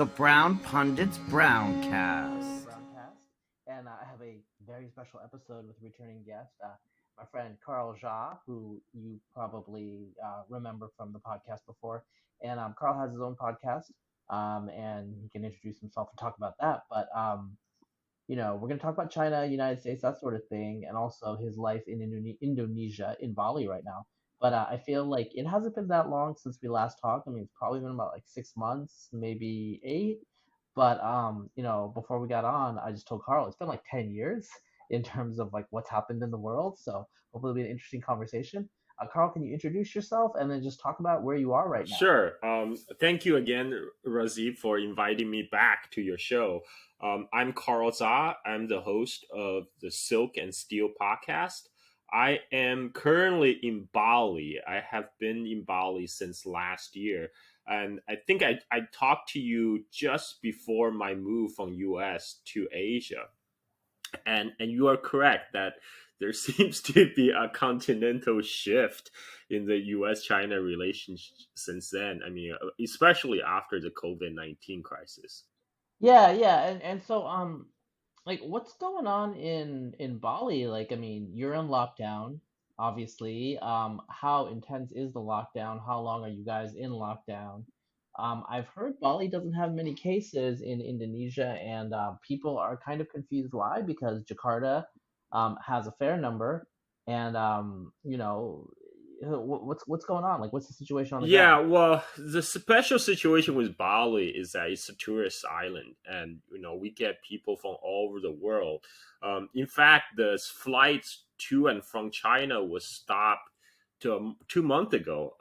The Brown Pundits Browncast. Browncast, and I have a very special episode with returning guest, my friend Carl Jha, who you probably remember from the podcast before. And Carl has his own podcast, and he can introduce himself and talk about that. But we're going to talk about China, United States, that sort of thing, and also his life in Indonesia, in Bali right now. But I feel like it hasn't been that long since we last talked. I mean, it's probably been about like 6 months, maybe eight. But before we got on, I just told Carl it's been like 10 years in terms of like what's happened in the world. So hopefully it'll be an interesting conversation. Carl, can you introduce yourself and then just talk about where you are right now? Sure. Thank you again, Razib, for inviting me back to your show. I'm Carl Zha. I'm the host of the Silk and Steel podcast. I am currently in Bali. I have been in Bali since last year. And I think I talked to you just before my move from US to Asia. And you are correct that there seems to be a continental shift in the U.S. China relationship since then. I mean, especially after the COVID-19 crisis. Yeah, and so like what's going on in Bali? Like, I mean, you're in lockdown, obviously. How intense is the lockdown? How long are you guys in lockdown? I've heard Bali doesn't have many cases in Indonesia, and people are kind of confused why, because Jakarta has a fair number, and what's going on? Like, what's the situation on the ground? Yeah, well, the special situation with Bali is that it's a tourist island, and we get people from all over the world. In fact, the flights to and from China was stopped 2 months ago.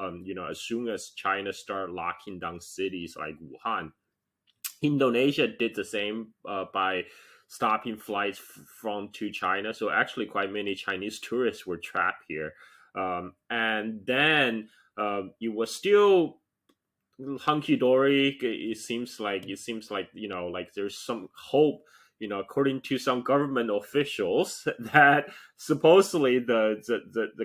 As soon as China started locking down cities like Wuhan, Indonesia did the same by stopping flights from to China. So actually, quite many Chinese tourists were trapped here. And then it was still hunky dory. It seems like like there's some hope. According to some government officials, that supposedly the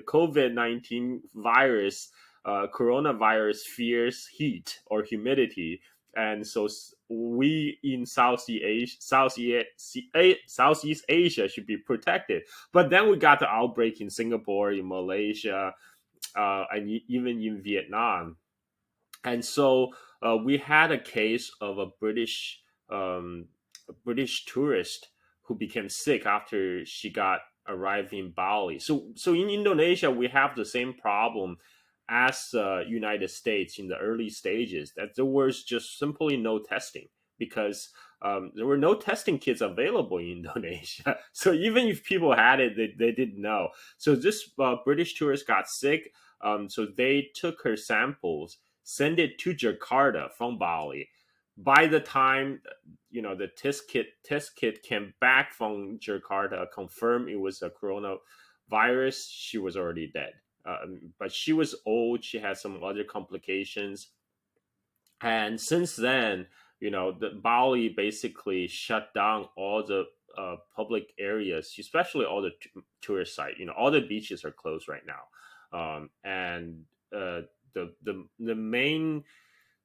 COVID-19 virus, coronavirus, fears heat or humidity, and so we in Southeast Asia should be protected. But then we got the outbreak in Singapore, in Malaysia, and even in Vietnam. And so we had a case of a British tourist who became sick after she got arrived in Bali. So in Indonesia, we have the same problem as United States in the early stages, that there was just simply no testing because there were no testing kits available in Indonesia. So even if people had it, they didn't know. So this British tourist got sick. So they took her samples, sent it to Jakarta from Bali. By the time the test kit came back from Jakarta, confirmed it was a coronavirus, she was already dead. But she was old. She had some other complications, and since then, the Bali basically shut down all the public areas, especially all the tourist sites. All the beaches are closed right now, and the main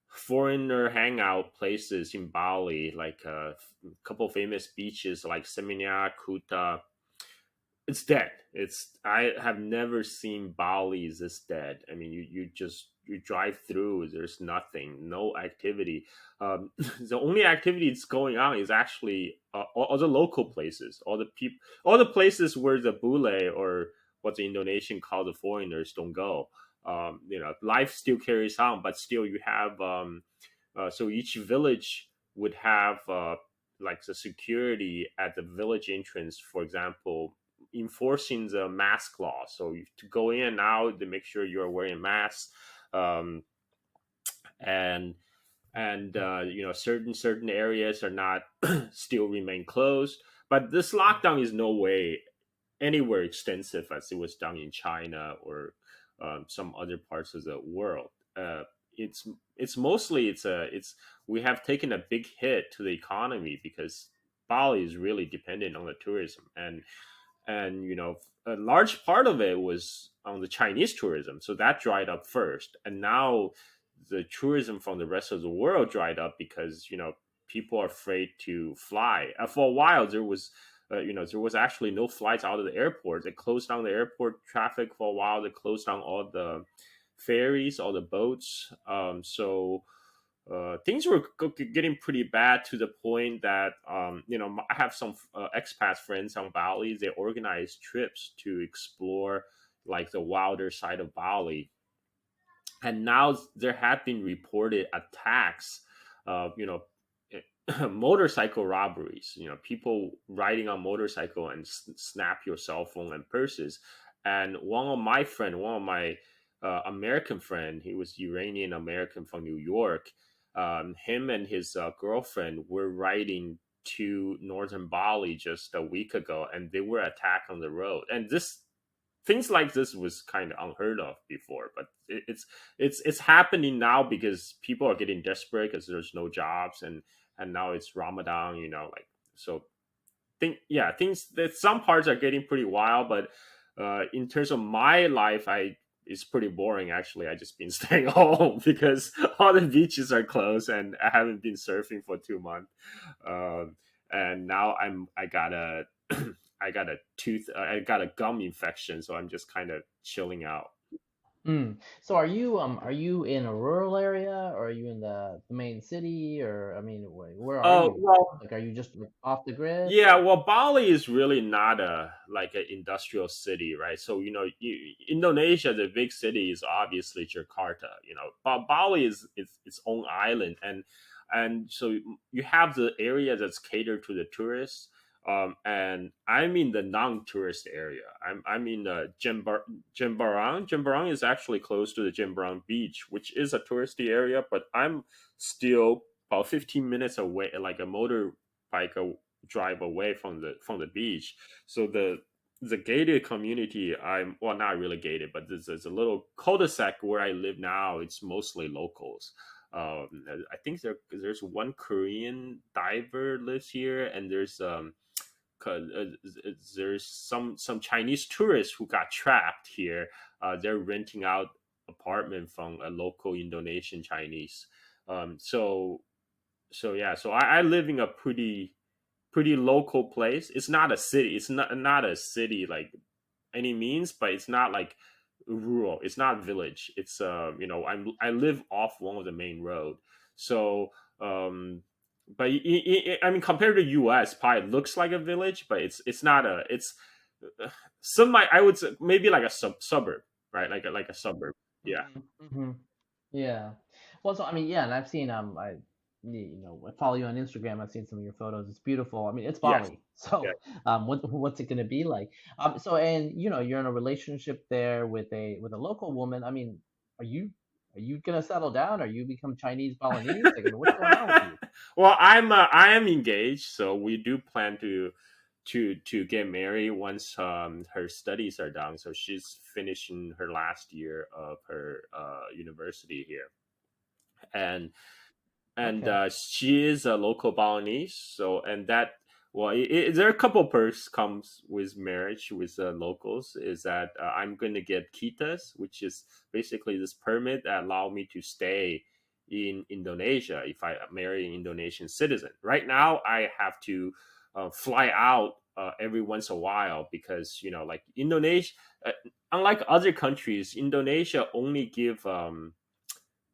foreigner hangout places in Bali, like a couple famous beaches like Seminyak, Kuta, it's dead. I have never seen Bali this dead. I mean, you drive through, there's nothing, no activity. The only activity that's going on is actually all the local places, all the places where the bule, or what the Indonesian call the foreigners, don't go. Life still carries on, but still you have so each village would have like the security at the village entrance, for example, enforcing the mask law. So to go in and out, to make sure you're wearing masks, um, and certain areas are not still remain closed. But this lockdown is no way anywhere extensive as it was done in China or some other parts of the world. It's mostly it's we have taken a big hit to the economy because Bali is really dependent on the tourism, and a large part of it was on the Chinese tourism, so that dried up first, and now the tourism from the rest of the world dried up because people are afraid to fly. For a while, there was actually no flights out of the airport. They closed down the airport traffic for a while. They closed down all the ferries, all the boats. So things were getting pretty bad to the point that I have some expat friends on Bali. They organize trips to explore like the wilder side of Bali, and now there have been reported attacks, motorcycle robberies. People riding on motorcycle and snap your cell phone and purses. And one of my American friend, he was Iranian American from New York. Him and his girlfriend were riding to northern Bali just a week ago, and they were attacked on the road. And this things like this was kind of unheard of before, but it's happening now because people are getting desperate because there's no jobs, and now it's Ramadan, like so. Things that some parts are getting pretty wild, but in terms of my life, it's pretty boring actually. I just been staying home because all the beaches are closed, and I haven't been surfing for 2 months. And now I got a I got a gum infection, so I'm just kind of chilling out. So are you in a rural area, or are you in the main city, or I mean, where are Oh you? well, Like, are you just like, off the grid? yeah. Well, Bali is really not a like an industrial city, right? So Indonesia, the big city is obviously Jakarta. But Bali is its own island, and so you have the area that's catered to the tourists. And I'm in the non-tourist area. I'm in Jembarang. Jembarang is actually close to the Jembarang beach, which is a touristy area, but I'm still about 15 minutes away, like a motorbike drive away from the beach. So the gated community, I'm well, not really gated, but there's a little cul-de-sac where I live now. It's mostly locals. I think there's one Korean diver lives here, and there's some Chinese tourists who got trapped here. They're renting out apartment from a local Indonesian Chinese. So yeah, so I live in a pretty local place. It's not a city. It's not a city like any means, but it's not like rural. It's not village. It's I live off one of the main road. So but I mean, compared to U.S., probably looks like a village, but it's not a. It's I would say maybe like a suburb, right? Like a suburb. Yeah. Hmm. Yeah. Well, so I mean, yeah, and I've seen I follow you on Instagram. I've seen some of your photos. It's beautiful. I mean, it's Yes. Bali. Yeah. So, what's it gonna be like? So, and you're in a relationship there with a local woman. I mean, are you gonna settle down? Are you become Chinese Balinese? Like, I mean, what's going on with you? Well, I am engaged, so we do plan to get married once her studies are done. So she's finishing her last year of her university here, and Okay. she is a local Balinese. So and that well, there are a couple perks comes with marriage with locals. Is that I'm going to get kitas, which is basically this permit that allow me to stay in Indonesia if I marry an Indonesian citizen. Right now, I have to fly out every once a while because like Indonesia, uh, unlike other countries, Indonesia only give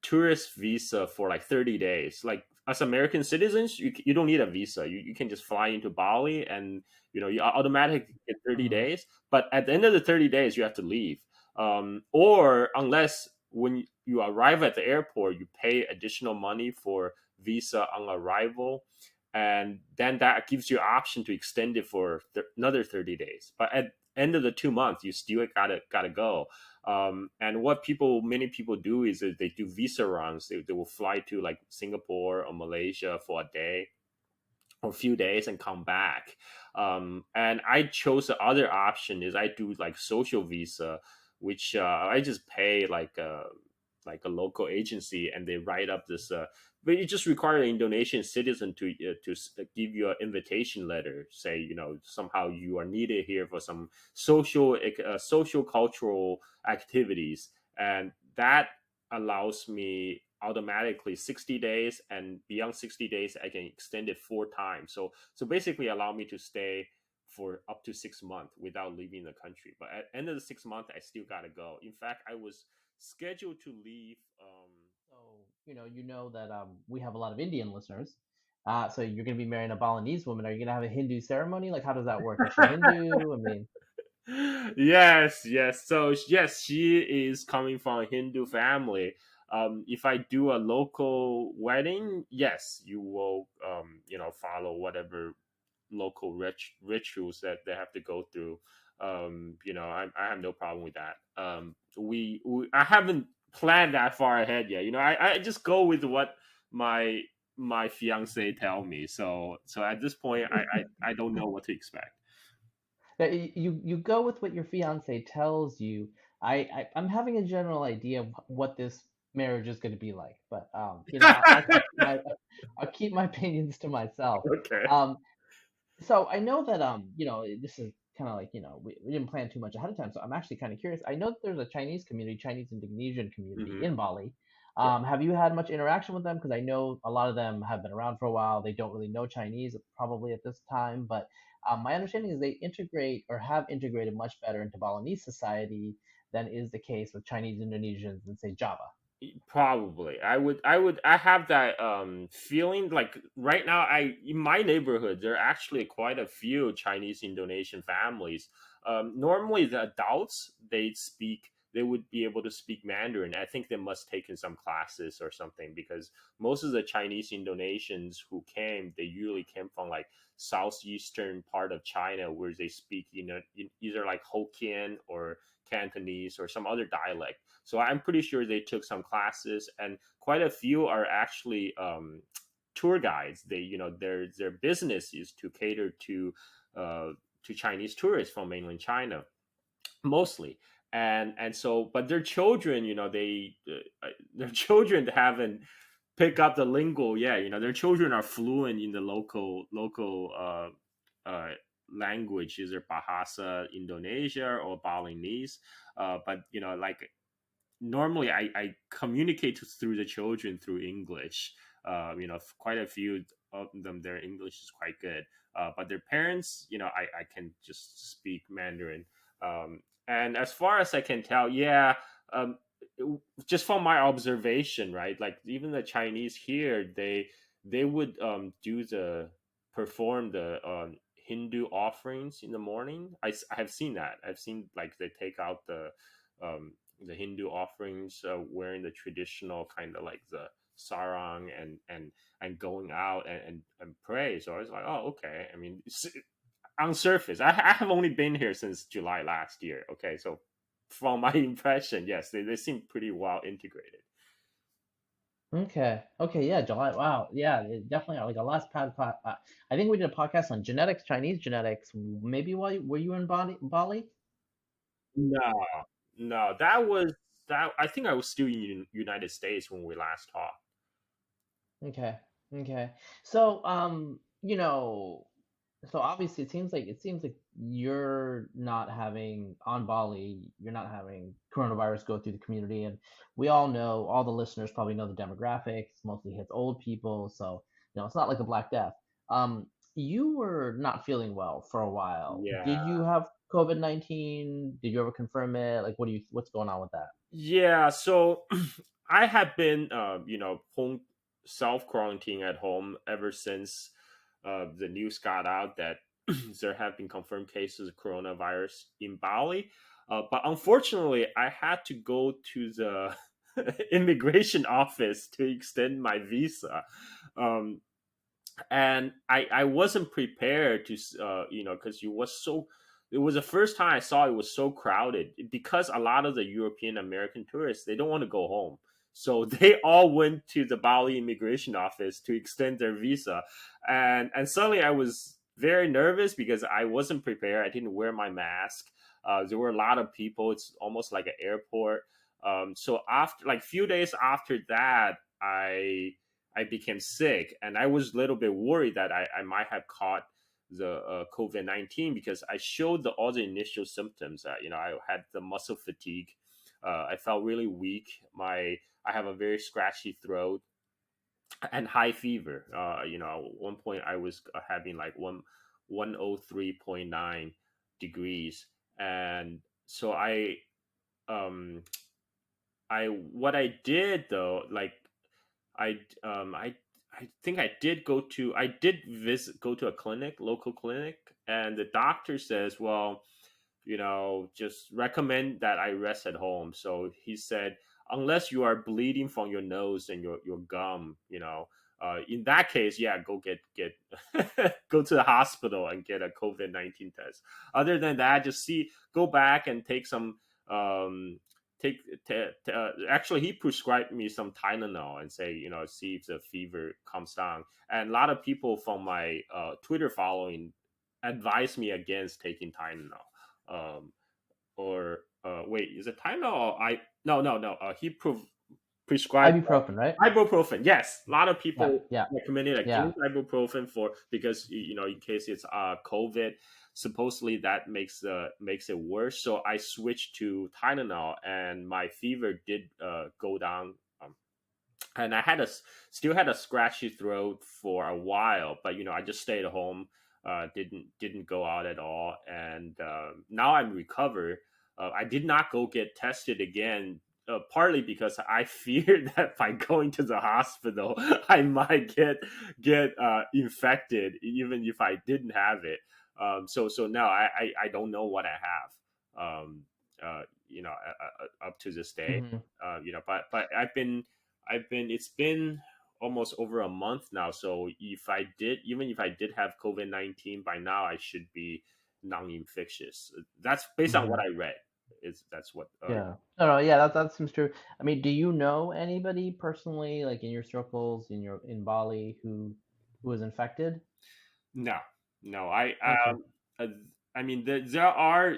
tourist visa for like 30 days. Like as American citizens, you don't need a visa. You can just fly into Bali and you automatically get 30 Hmm. days. But at the end of the 30 days, you have to leave. Or unless when you arrive at the airport, you pay additional money for visa on arrival. And then that gives you option to extend it for another 30 days. But at end of the 2 months, you still gotta go. And what many people do is that they do visa runs. They will fly to like Singapore or Malaysia for a day or a few days and come back. And I chose the other option is I do like social visa, which I just pay like a local agency and they write up this. But you just require an Indonesian citizen to give you an invitation letter, say somehow you are needed here for some social cultural activities, and that allows me automatically 60 days, and beyond 60 days I can extend it 4 times. So basically allow me to stay for up to 6 months without leaving the country. But at the end of the 6 months, I still gotta go. In fact, I was scheduled to leave. So that we have a lot of Indian listeners. So you're gonna be marrying a Balinese woman. Are you gonna have a Hindu ceremony? Like, how does that work? Is she Hindu? I mean, Yes. So yes, she is coming from a Hindu family. If I do a local wedding, yes, you will, follow whatever local rituals that they have to go through. I have no problem with that. I haven't planned that far ahead yet. I just go with what my my fiance tell me. So at this point, I don't know what to expect. you go with what your fiance tells you. I'm having a general idea of what this marriage is going to be like, but I'll keep my opinions to myself. Okay. Um, so I know that this is kind of like we didn't plan too much ahead of time. So I'm actually kind of curious. I know that there's a Chinese community, Chinese Indonesian community Hmm. in Bali. Yeah. Have you had much interaction with them? Because I know a lot of them have been around for a while. They don't really know Chinese probably at this time, but my understanding is they integrate or have integrated much better into Balinese society than is the case with Chinese Indonesians in say Java. Probably. I have that feeling. Like right now, I in my neighborhood there are actually quite a few Chinese Indonesian families. Normally the adults they would be able to speak Mandarin. I think they must taken some classes or something, because most of the Chinese Indonesians who came, they usually came from like southeastern part of China, where they speak either like Hokkien or Cantonese or some other dialect. So I'm pretty sure they took some classes, and quite a few are actually tour guides. Their business is to cater to Chinese tourists from mainland China mostly. And so, but their children, their children haven't pick up the lingo yet. Their children are fluent in the local language, either Bahasa Indonesia or Balinese. But like normally I communicate through the children through English. Quite a few of them, their English is quite good. But their parents, I can just speak Mandarin. And as far as I can tell, yeah, um, just from my observation, right? Like even the Chinese here, they would perform the Hindu offerings in the morning. I have seen that. I've seen like they take out um, the Hindu offerings, wearing the traditional kind of like the sarong and going out and pray. So I was like, oh, okay. I mean, on surface, I have only been here since July last year. Okay, so from my impression, yes, they seem pretty well integrated. Okay. Okay. Yeah. July. Wow. Yeah. Definitely. Like a last I think we did a podcast on genetics, Chinese genetics. Maybe while were you in Bali? No, no, that was that. I think I was still in United States when we last talked. Okay. Okay. So, so obviously it seems like you're not having on Bali, you're not having coronavirus go through the community, and we all know, all the listeners probably know the demographics. Mostly hits old people, so it's not like the Black Death. You were not feeling well for a while. Yeah. Did you have COVID-19? Did you ever confirm it? Like, what's going on with that? Yeah, so I have been, home self quarantine at home ever since the news got out that there have been confirmed cases of coronavirus in Bali. But unfortunately, I had to go to the immigration office to extend my visa. Um, and I wasn't prepared to because it was the first time I saw it was so crowded, because a lot of the European American tourists, they don't want to go home, so they all went to the Bali immigration office to extend their visa. And suddenly I was very nervous because I wasn't prepared. I didn't wear my mask. There were a lot of people. It's almost like an airport. So after like few days after that, I became sick, and I was a little bit worried that I might have caught the COVID-19, because I showed all the initial symptoms. I had the muscle fatigue, I felt really weak. I have a very scratchy throat and high fever. At one point I was having like 103.9 degrees, and so um what I did though, like I um I I think I did go to a local clinic, and the doctor says, well, just recommend that I rest at home. So he said, unless you are bleeding from your nose and your gum, in that case, yeah, go get go to the hospital and get a COVID-19 test. Other than that, just go back and take some take actually he prescribed me some Tylenol and say, see if the fever comes down. And a lot of people from my Twitter following advised me against taking Tylenol. Or wait, is it Tylenol? Or no. Prescribed Ibuprofen, right? ibuprofen. Yes, a lot of Yeah, people yeah, recommended yeah. against ibuprofen because in case it's COVID, supposedly that makes it worse. So I switched to Tylenol, and my fever did go down. And I still had a scratchy throat for a while, but I just stayed at home, didn't go out at all, and now I'm recovered. I did not go get tested again, partly because I feared that by going to the hospital, I might get infected, even if I didn't have it. So now I don't know what I have. Up to this day, Hmm. but it's been almost over a month now. So even if I did have COVID-19 by now, I should be non-infectious. That's based on what Hmm. I read. That's what Yeah. No, yeah, that seems true. I mean, do you know anybody personally, like in your circles, in Bali, who was infected? No, no. Okay. Uh, I mean, there are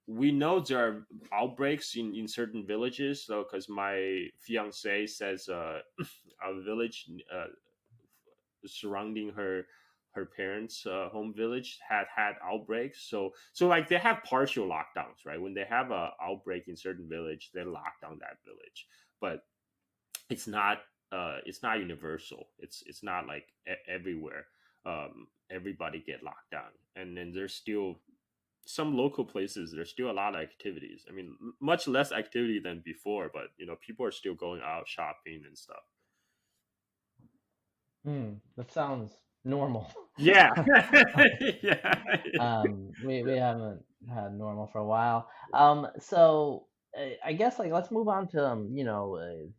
we know there are outbreaks in certain villages. So, because my fiance says a village surrounding her parents' home village had outbreaks. So like they have partial lockdowns, right? When they have a outbreak in certain village, they lock down that village. But it's not it's not universal. It's not like everywhere. Everybody get locked down, and then there's still some local places. There's still a lot of activities. I mean, much less activity than before, but people are still going out shopping and stuff. That sounds normal. Yeah, yeah. We haven't had normal for a while. So I guess like let's move on to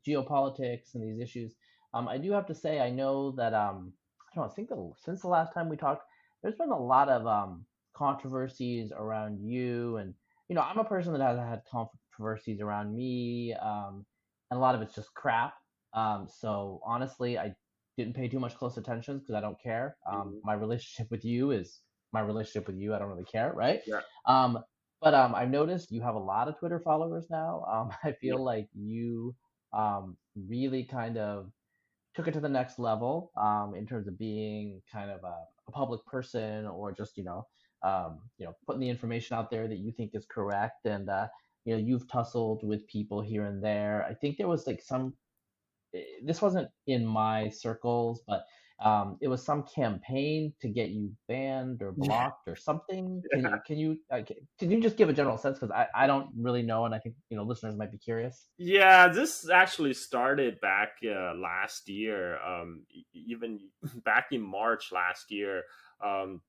geopolitics and these issues. I do have to say I know that I don't know, I think since the last time we talked, there's been a lot of controversies around you, and I'm a person that has had controversies around me, and a lot of it's just crap. So honestly, I didn't pay too much close attention because I don't care. Mhm. My relationship with you is my relationship with you. I don't really care, right? Yeah, Um, but I've noticed you have a lot of Twitter followers now. I yeah, feel like you really kind of took it to the next level in terms of being kind of a public person, or just putting the information out there that you think is correct. And you've tussled with people here and there. I think there was like this wasn't in my circles, but it was some campaign to get you banned or yeah. blocked or something. Can you just give a general sense, because I don't really know, and I think listeners might be curious. Yeah, this actually started back last year, even back in March last year. Um,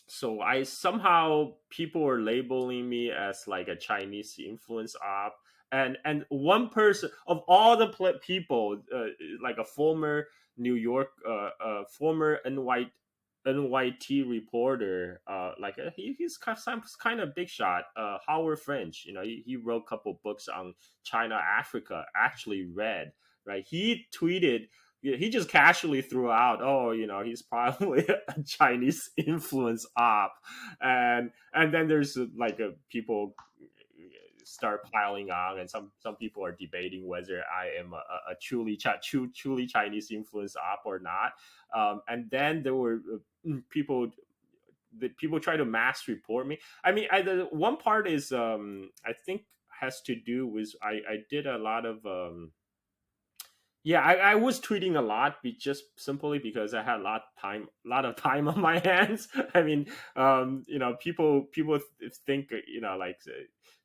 so I somehow people were labeling me as like a Chinese influence op, and one person of all the people, like a former former NYT reporter, like he's kind of big shot. Howard French, he wrote a couple books on China, Africa. Actually read, right. He tweeted. He just casually threw out, "Oh, he's probably a Chinese influence op," and then there's people start piling on, and some people are debating whether I am a truly Chinese influence op or not. And then there were people that people try to mass report me. I mean, the one part is I think has to do with I did a lot of yeah, I was tweeting a lot, just simply because I had lot of time on my hands. I mean, people think, like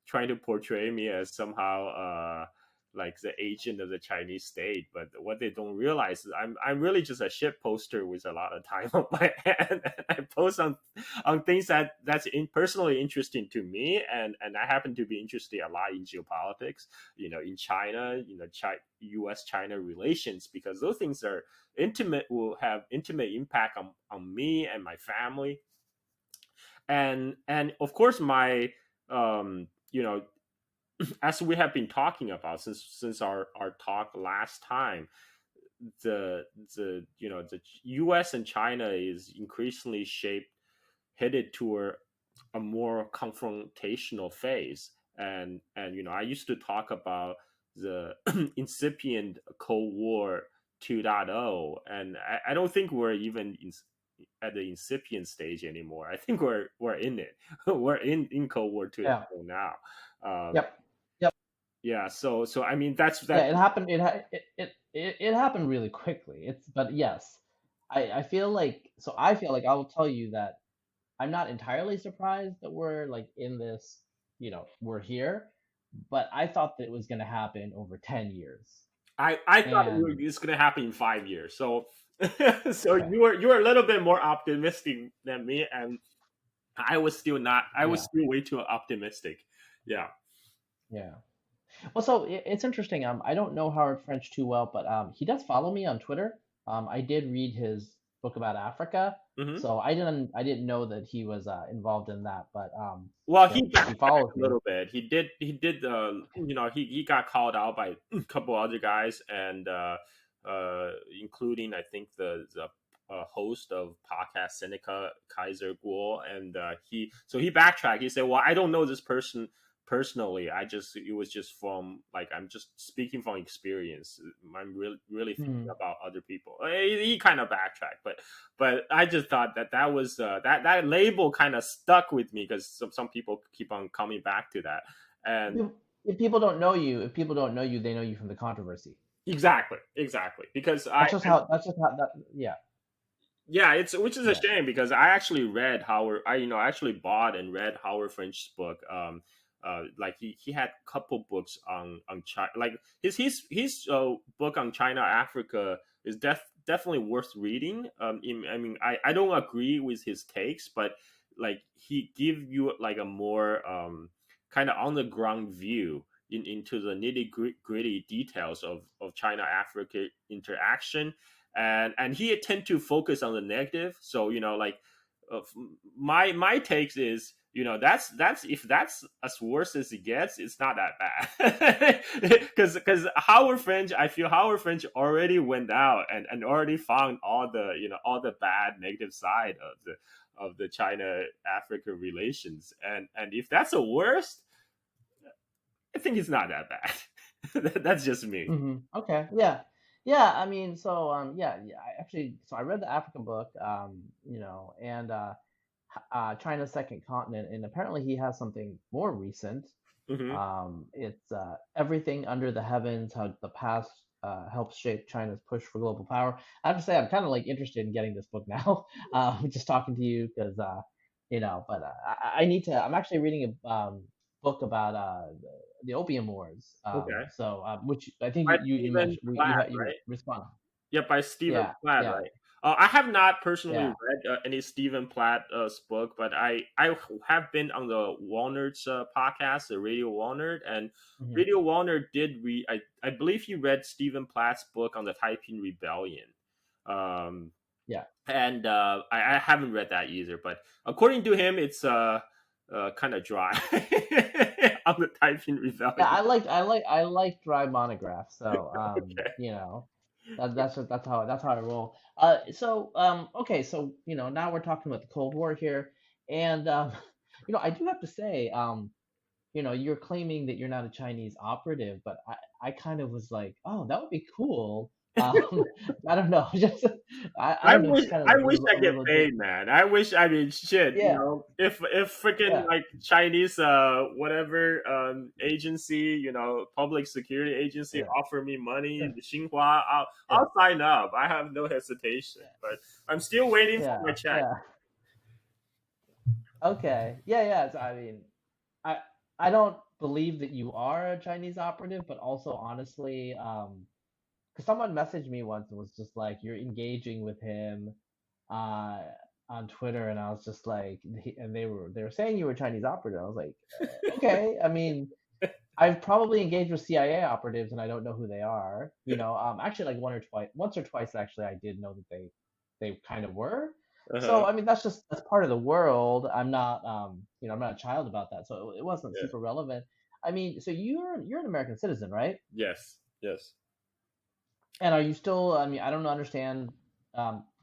trying to portray me as somehow like the agent of the Chinese state, but what they don't realize is I'm really just a shit poster with a lot of time on my hand. I post on things personally interesting to me, and I happen to be interested a lot in geopolitics, in China, U.S. China relations, because those things are intimate, will have intimate impact on me and my family, and of course my um you know as we have been talking about since our talk last time, the U.S. and China is increasingly headed toward a more confrontational phase, and I used to talk about the incipient Cold War 2.0, and I don't think we're even at the incipient stage anymore. I think we're in it. We're in Cold War 2.0 Yeah. now. Um, Yep. Yep. yeah, so I mean that's Yeah, that. it happened. It happened really quickly. But yes, I feel like I will tell you that I'm not entirely surprised that we're like in this. We're here, but I thought that it was going to happen over 10 years. I thought And it's going to happen in 5 years. So so okay, you were a little bit more optimistic than me, and I was still not. I was yeah, still way too optimistic. Yeah. yeah. Well, so it's interesting. I don't know Howard French too well, but he does follow me on Twitter. I did read his book about Africa, Hmm. so I didn't know that he was involved in that, but Well, he he backtracked follows a me. little bit. He did. He got called out by a couple other guys, and including I think the host of podcast Seneca Kaiser Guo, and he backtracked. He said, "Well, I don't know this person personally. It was just from like I'm just speaking from experience. I'm really thinking Hmm. about other people." He kind of backtracked, but I just thought that was that label kind of stuck with me because some people keep on coming back to that, and If people don't know you, they know you from the controversy. exactly because That's just how that. Yeah. yeah, it's which is a Yeah. shame because I actually read Howard. I actually bought and read Howard French's book. Like he had a couple books on China. Like his book on China Africa is definitely worth reading. I mean I don't agree with his takes, but like he give you like a more kind of on the ground view into the nitty gritty details of China Africa interaction, and he tend to focus on the negative. So like uh, my takes is that's if that's as worse as it gets, it's not that bad because Howard French, I feel Howard French already went out and already found all the bad negative side of the China Africa relations, and if that's the worst, I think it's not that bad. That's just me. Okay. Yeah. Yeah. I mean, so yeah, yeah. I read the African book, and China's Second Continent, and apparently he has something more recent. Hmm. It's Everything Under the Heavens: How the Past Helps Shape China's Push for Global Power. I have to say, I'm kind of like interested in getting this book now. Just talking to you because but I need to. I'm actually reading a book about the Opium Wars. Okay. Which I think By you Stephen mentioned Platt, you right? responded. Yeah, by Stephen Yeah, Platt, yeah, right? I have not personally yeah. read any Stephen Platt's book, but I have been on the Walner's podcast, the Radio Walner, and Hmm. Radio Walner did read. I believe he read Stephen Platt's book on the Taiping Rebellion, um, Yeah. and I haven't read that either. But according to him, it's kind of dry on the Taiping Yeah, Rebellion. I like dry monographs. So Okay. that's how I roll. Okay, so now we're talking about the Cold War here, and I do have to say, you're claiming that you're not a Chinese operative, but I kind of was like, oh, that would be cool I don't know. Just I don't know. Just kind of I like wish I a get little paid, man. I wish, I mean, shit, you yeah, know, if freaking yeah, like Chinese whatever agency, you know, public security agency yeah, offer me money, yeah, the Xinhua, yeah, I'll sign up. I have no hesitation. But I'm still waiting for my yeah, check. yeah. Okay. Yeah, yeah. So, I mean, I I don't believe that you are a Chinese operative, but also honestly, because someone messaged me once and was just like, "You're engaging with him, uh, on Twitter," and I was just like, and they were saying you were a Chinese operative. I was like, okay. I mean, I've probably engaged with CIA operatives, and I don't know who they are. Actually, like once or twice, actually, I did know that they kind of were. Uh-huh. So I mean, that's part of the world. I'm not a child about that, so it wasn't Yeah. super relevant. I mean, so you're an American citizen, right? Yes. Yes. And are you still? I mean, I don't understand.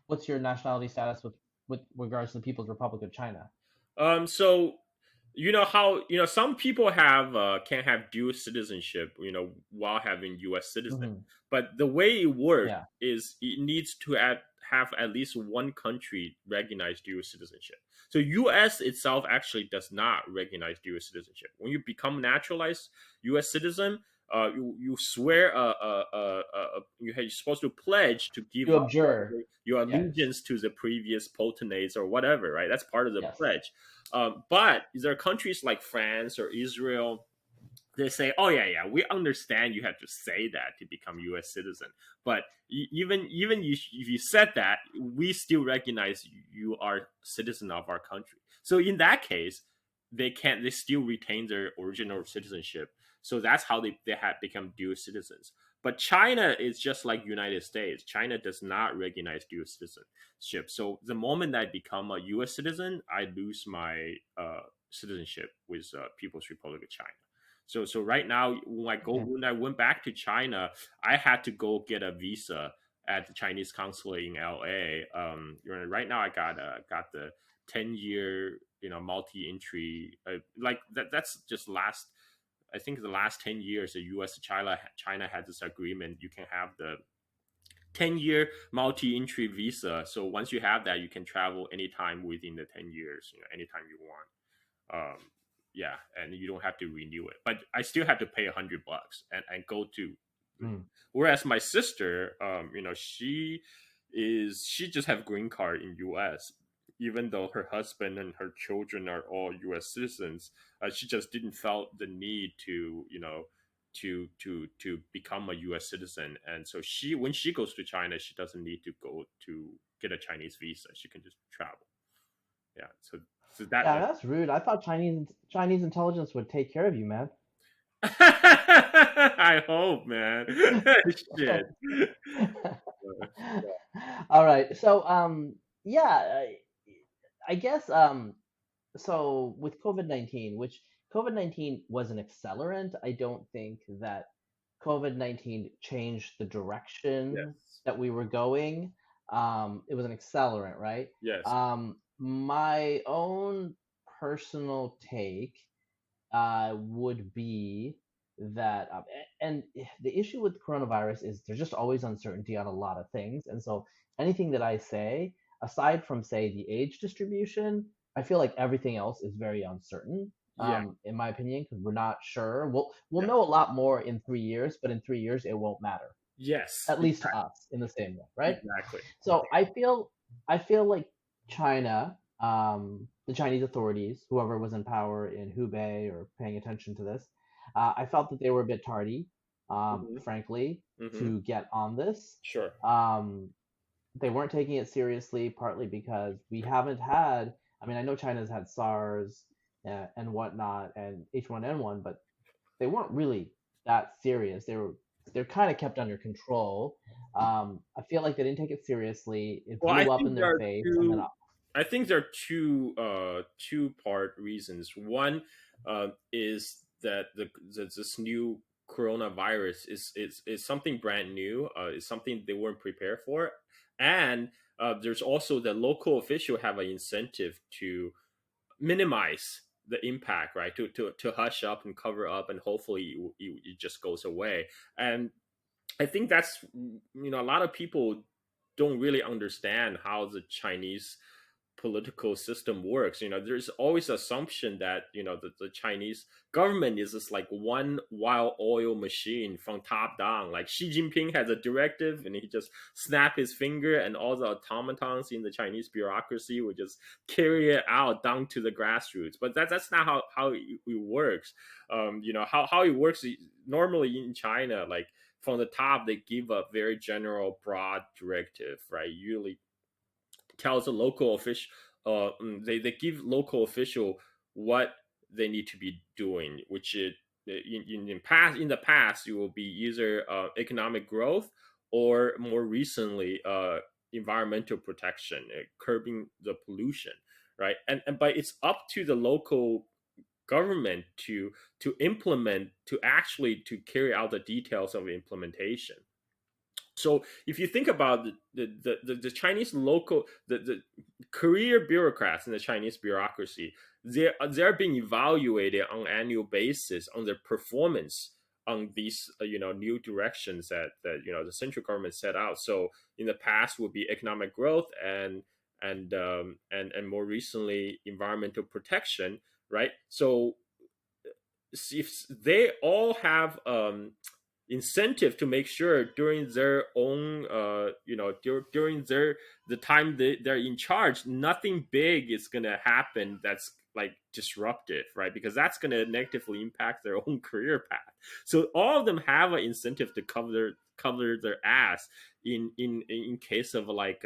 What's your nationality status with regards to the People's Republic of China? So you know how, you know, some people have can have dual citizenship, you know, while having U.S. citizen. Hmm. But the way it works Yeah. is it needs to have at least one country recognize dual citizenship. So U.S. itself actually does not recognize dual citizenship. When you become naturalized U.S. citizen, you swear you're supposed to pledge to give You up abjure. your Yes. allegiance to the previous potentates or whatever, right? That's part of the Yes. pledge. But there are countries like France or Israel. They say, "Oh yeah, yeah, we understand you have to say that to become U.S. citizen, but even if you said that, we still recognize you are citizen of our country." So in that case, they can't. They still retain their original citizenship. So that's how they have become dual citizens. But China is just like United States. China does not recognize dual citizenship. So the moment I become a U.S. citizen, I lose my citizenship with People's Republic of China. So right now, Okay. when I went back to China, I had to go get a visa at the Chinese consulate in LA. Right now I got the 10-year, you know, multi-entry, like that's just last. I think the last 10 years, the U.S. China had this agreement. You can have the 10-year multi-entry visa. So once you have that, you can travel anytime within the 10 years. You know, anytime you want. Yeah, and you don't have to renew it, but I still have to pay $100 and go to. Mm. Whereas my sister, you know, she just have green card in U.S. Even though her husband and her children are all U.S. citizens, she just didn't felt the need to, you know, to become a U.S. citizen. And so when she goes to China, she doesn't need to go to get a Chinese visa. She can just travel. Yeah, so that. Yeah, that's rude. I thought Chinese intelligence would take care of you, man. I hope, man. Shit. All right. So, yeah, I guess, so with COVID-19, which COVID-19 was an accelerant, I don't think that COVID-19 changed the direction Yes. that we were going. It was an accelerant, right? Yes. My own personal take would be that, and the issue with coronavirus is there's just always uncertainty on a lot of things. And so anything that I say, aside from, say, the age distribution, I feel like everything else is very uncertain, Yeah. in my opinion, because we're not sure. We'll Yeah. know a lot more in 3 years, but in 3 years, it won't matter, Yes. at least to us in the same way, right? Exactly. So I feel like China, the Chinese authorities, whoever was in power in Hubei or paying attention to this, I felt that they were a bit tardy, Hmm. frankly, Hmm. to get on this. Sure. Um, they weren't taking it seriously, partly because we haven't had. I mean, I know China's had SARS, and whatnot, and H1N1, but they weren't really that serious. They're kind of kept under control. I feel like they didn't take it seriously. It Well, I blew up in think their there are face, and then two. I think there are two part reasons. One is that this new coronavirus is something brand new. Is something they weren't prepared for, and there's also the local official have an incentive to minimize the impact, right? To hush up and cover up, and hopefully it just goes away. And I think that's, a lot of people don't really understand how the Chinese political system works. There's always assumption that the Chinese government is just like one wild oil machine from top down. Like Xi Jinping has a directive, and he just snap his finger, and all the automatons in the Chinese bureaucracy would just carry it out down to the grassroots. But that's not how it works. How it works normally in China, like from the top, they give a very general, broad directive, right? Usually tells the local official, they give local official what they need to be doing, which is in the past it will be either economic growth, or more recently environmental protection, curbing the pollution, right? And but it's up to the local government to implement, to actually to carry out the details of implementation. So if you think about the Chinese local, the career bureaucrats in the Chinese bureaucracy, they're being evaluated on an annual basis on their performance on these new directions that the central government set out. So in the past would be economic growth, and more recently environmental protection, right? So if they all have incentive to make sure during their own during the time they're in charge, nothing big is going to happen that's like disruptive, right? Because that's going to negatively impact their own career path. So all of them have an incentive to cover their ass in case of like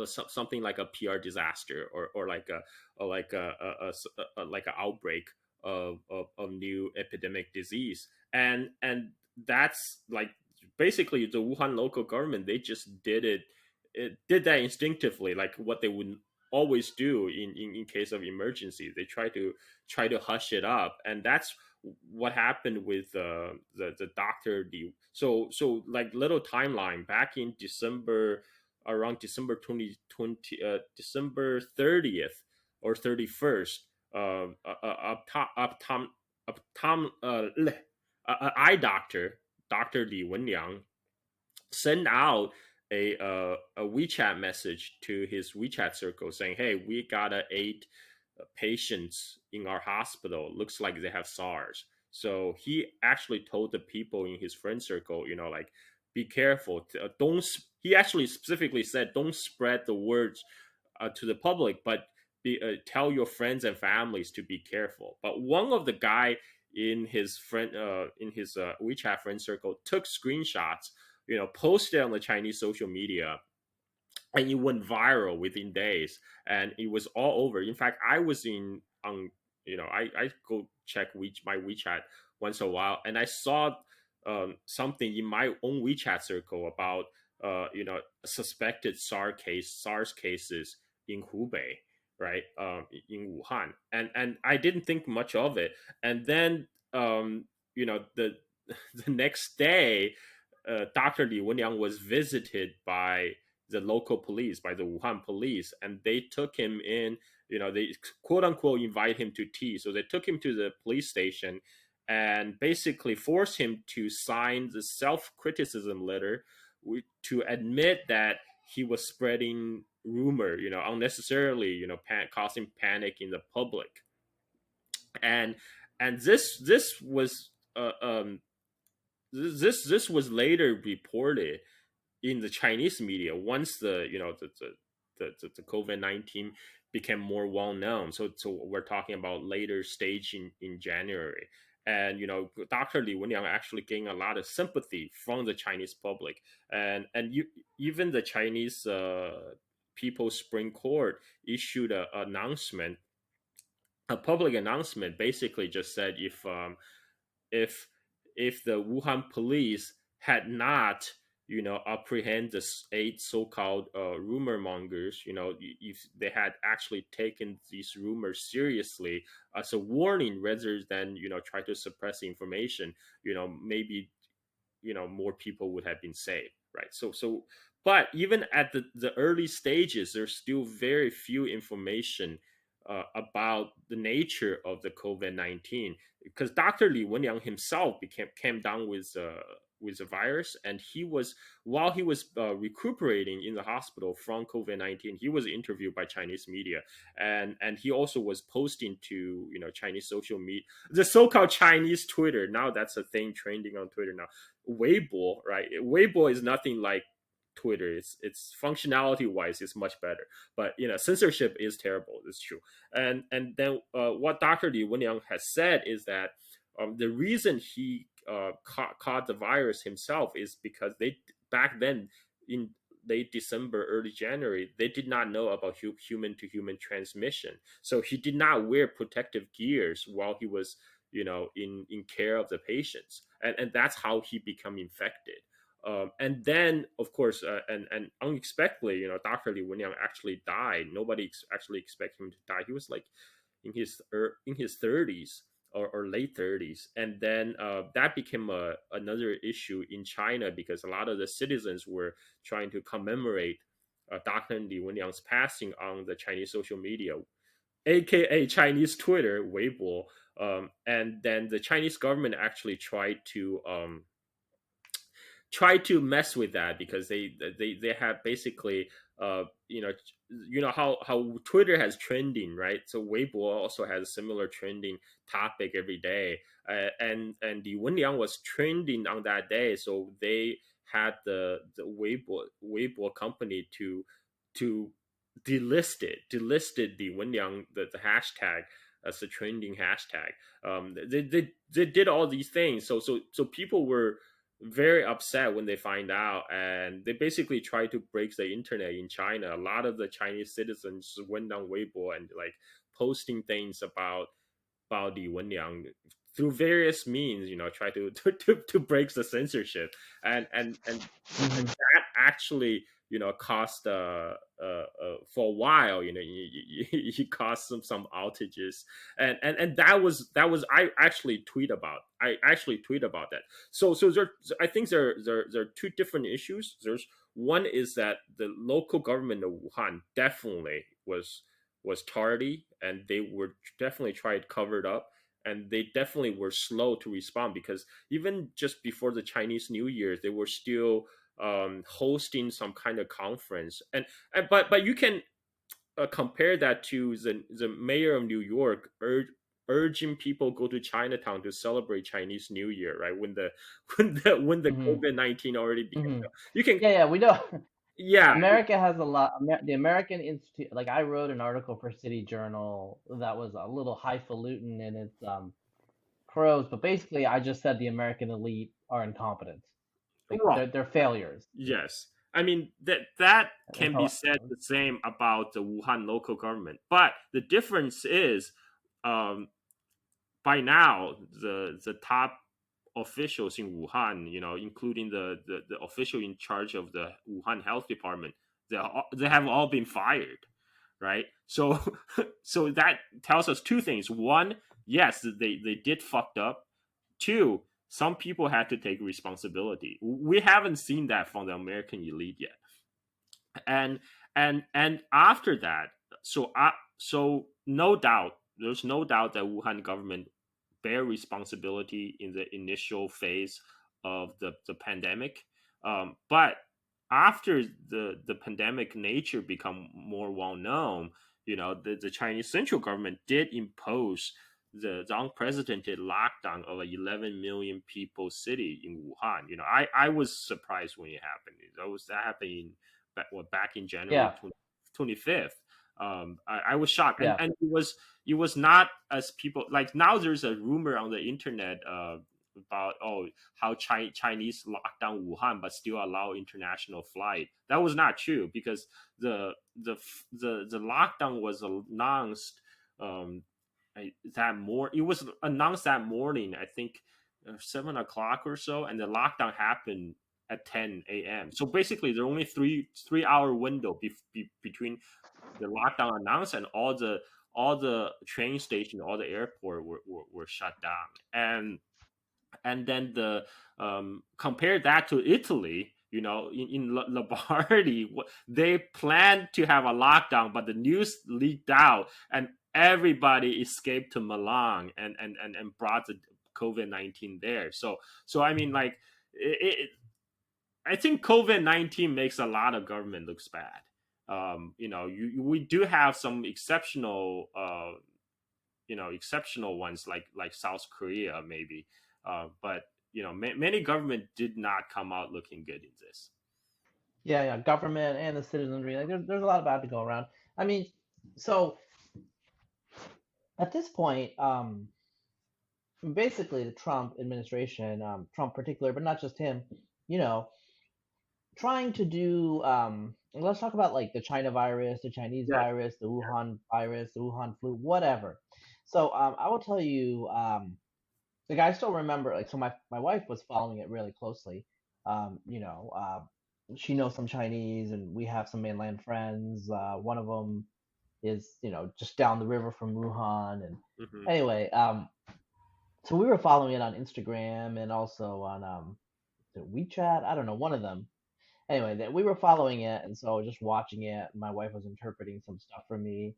something like a PR disaster, or like like an outbreak of new epidemic disease. And that's like basically the Wuhan local government, they just it did that instinctively, like what they would always do in case of emergency. They try to hush it up, and that's what happened with the Dr. Li. So like little timeline back in December, around December 2020, December 30th or 31st, eye doctor, Dr. Li Wenliang, sent out a WeChat message to his WeChat circle saying, "Hey, we gotta 8 patients in our hospital. Looks like they have SARS." So he actually told the people in his friend circle, like, be careful. Don't. He actually specifically said, don't spread the words to the public, but tell your friends and families to be careful. But one of the guy in his WeChat friend circle took screenshots, posted on the Chinese social media, and it went viral within days, and it was all over. In fact, I was in on I go check my WeChat once in a while, and I saw something in my own WeChat circle about suspected SARS cases in Hubei, right, in Wuhan, and I didn't think much of it. And then the the next day, Dr. Li Wenliang was visited by the local police, by the Wuhan police, and they took him in. They quote unquote invite him to tea. So they took him to the police station and basically forced him to sign the self-criticism letter to admit that he was spreading rumor, unnecessarily, causing panic in the public. And this was this was later reported in the Chinese media once the COVID-19 became more well known. So we're talking about later stage in January. And Dr. Li Wenliang actually gained a lot of sympathy from the Chinese public, and even the Chinese People's Supreme Court issued a public announcement, basically just said if if the Wuhan police had not apprehend the 8 so-called rumor mongers, if they had actually taken these rumors seriously as a warning rather than try to suppress the information, maybe more people would have been saved, right? So but even at the early stages, there's still very few information about the nature of the COVID-19, because Dr. Li Wenliang himself came down with with the virus, and while he was recuperating in the hospital from COVID-19, he was interviewed by Chinese media, and he also was posting to Chinese social media, the so-called Chinese Twitter. Now that's a thing trending on Twitter now. Weibo, right? Weibo is nothing like Twitter. It's functionality wise is much better, but censorship is terrible. It's true. And then what Dr. Li Wenliang has said is that the reason he caught the virus himself is because they back then in late December, early January, they did not know about human to human transmission. So he did not wear protective gears while he was in care of the patients, and that's how he became infected. And then, of course, and unexpectedly, Dr. Li Wenliang actually died. Nobody actually expected him to die. He was like in his 30s or late 30s, and then that became another issue in China because a lot of the citizens were trying to commemorate Dr. Li Wenliang's passing on the Chinese social media, aka Chinese Twitter, Weibo. And then the Chinese government actually tried to mess with that because they have basically how Twitter has trending, right? So Weibo also has a similar trending topic every day, and the Wenliang was trending on that day, so they had the Weibo company to delisted the Wenliang, the hashtag as a trending hashtag. They did all these things, so people were very upset when they find out, and they basically tried to break the internet in China. A lot of the Chinese citizens went on Weibo and like posting things about the Wenliang through various means, try to break the censorship, and that actually cost for a while, he caused some outages, and that was I actually tweet about that. So I think there are two different issues. There's one is that the local government of Wuhan definitely was tardy, and they were definitely tried covered up, and they definitely were slow to respond because even just before the Chinese New Year, they were still hosting some kind of conference, but you can compare that to the mayor of New York urging people go to Chinatown to celebrate Chinese New Year, right? When the COVID-19 already became, you can Yeah, we know. yeah. America has a lot. The American Institute, like I wrote an article for City Journal that was a little highfalutin in its prose, but basically I just said the American elite are incompetent. Like Well, they're failures. yes. I mean that That's can be how. said the same about the Wuhan local government, but the difference is, by now the top officials in Wuhan, including the official in charge of the Wuhan health department, they have all been fired, right? So so that tells us two things. One, yes, they did fucked up. Two, some people had to take responsibility. We haven't seen that from the American elite yet. And after that, so no doubt, there's no doubt that Wuhan government bear responsibility in the initial phase of the pandemic. But after the pandemic nature become more well known, the Chinese central government did impose the unprecedented lockdown of a 11 million people city in Wuhan. I was surprised when it happened. That happened back in January Yeah, 25th. I was shocked, and yeah, it was not as people like now. There's a rumor on the internet about how Chinese locked down Wuhan but still allow international flight. That was not true because the lockdown was announced it was announced that morning, I think 7 o'clock or so, and the lockdown happened at 10 a.m. So basically, there are only 3 hour window between the lockdown announced and all the train station, all the airport were shut down. And then the compare that to Italy, in Lombardy, they planned to have a lockdown, but the news leaked out, and everybody escaped to Milan and brought the COVID-19 there. So I mean, like, I think COVID-19 makes a lot of government looks bad. We do have some exceptional, exceptional ones like South Korea maybe, but many government did not come out looking good in this. Yeah, yeah, government and the citizenry. Like, there's a lot of bad to go around. I mean, so at this point, basically the Trump administration, Trump particular, but not just him, you know, trying to do. Let's talk about like the China virus, the Chinese Yeah, virus, the Wuhan virus, the Wuhan flu, whatever. So I will tell you, like I still remember, like, so my wife was following it really closely. She knows some Chinese, and we have some mainland friends. One of them is just down the river from Wuhan, and hmm anyway, so we were following it on Instagram and also on is it WeChat. I don't know, one of them. Anyway, that we were following it, and so just watching it. My wife was interpreting some stuff for me.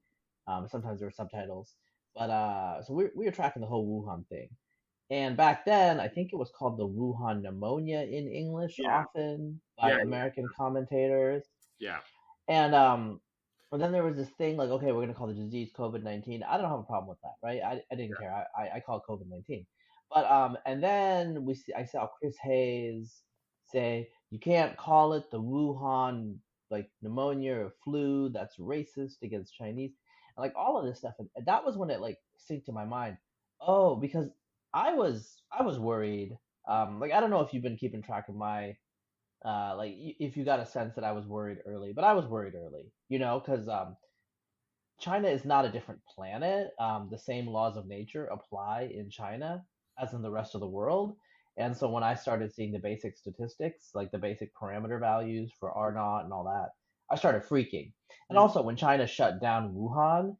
Sometimes there were subtitles, but so we were tracking the whole Wuhan thing. And back then, I think it was called the Wuhan pneumonia in English, yeah, often by yeah, American commentators. yeah, And then there was this thing like, okay, we're gonna call the disease COVID-19. I don't have a problem with that, right? I didn't care. I call it COVID-19. But and then I saw Chris Hayes say you can't call it the Wuhan like pneumonia or flu. That's racist against Chinese, and like all of this stuff. And that was when it like synced to my mind. Oh, because I was worried. Like I don't know if you've been keeping track of my like if you got a sense that I was worried early, but I was worried early, because China is not a different planet. The same laws of nature apply in China as in the rest of the world. And so when I started seeing the basic statistics, like the basic parameter values for R naught and all that, I started freaking. And mm, also when China shut down Wuhan,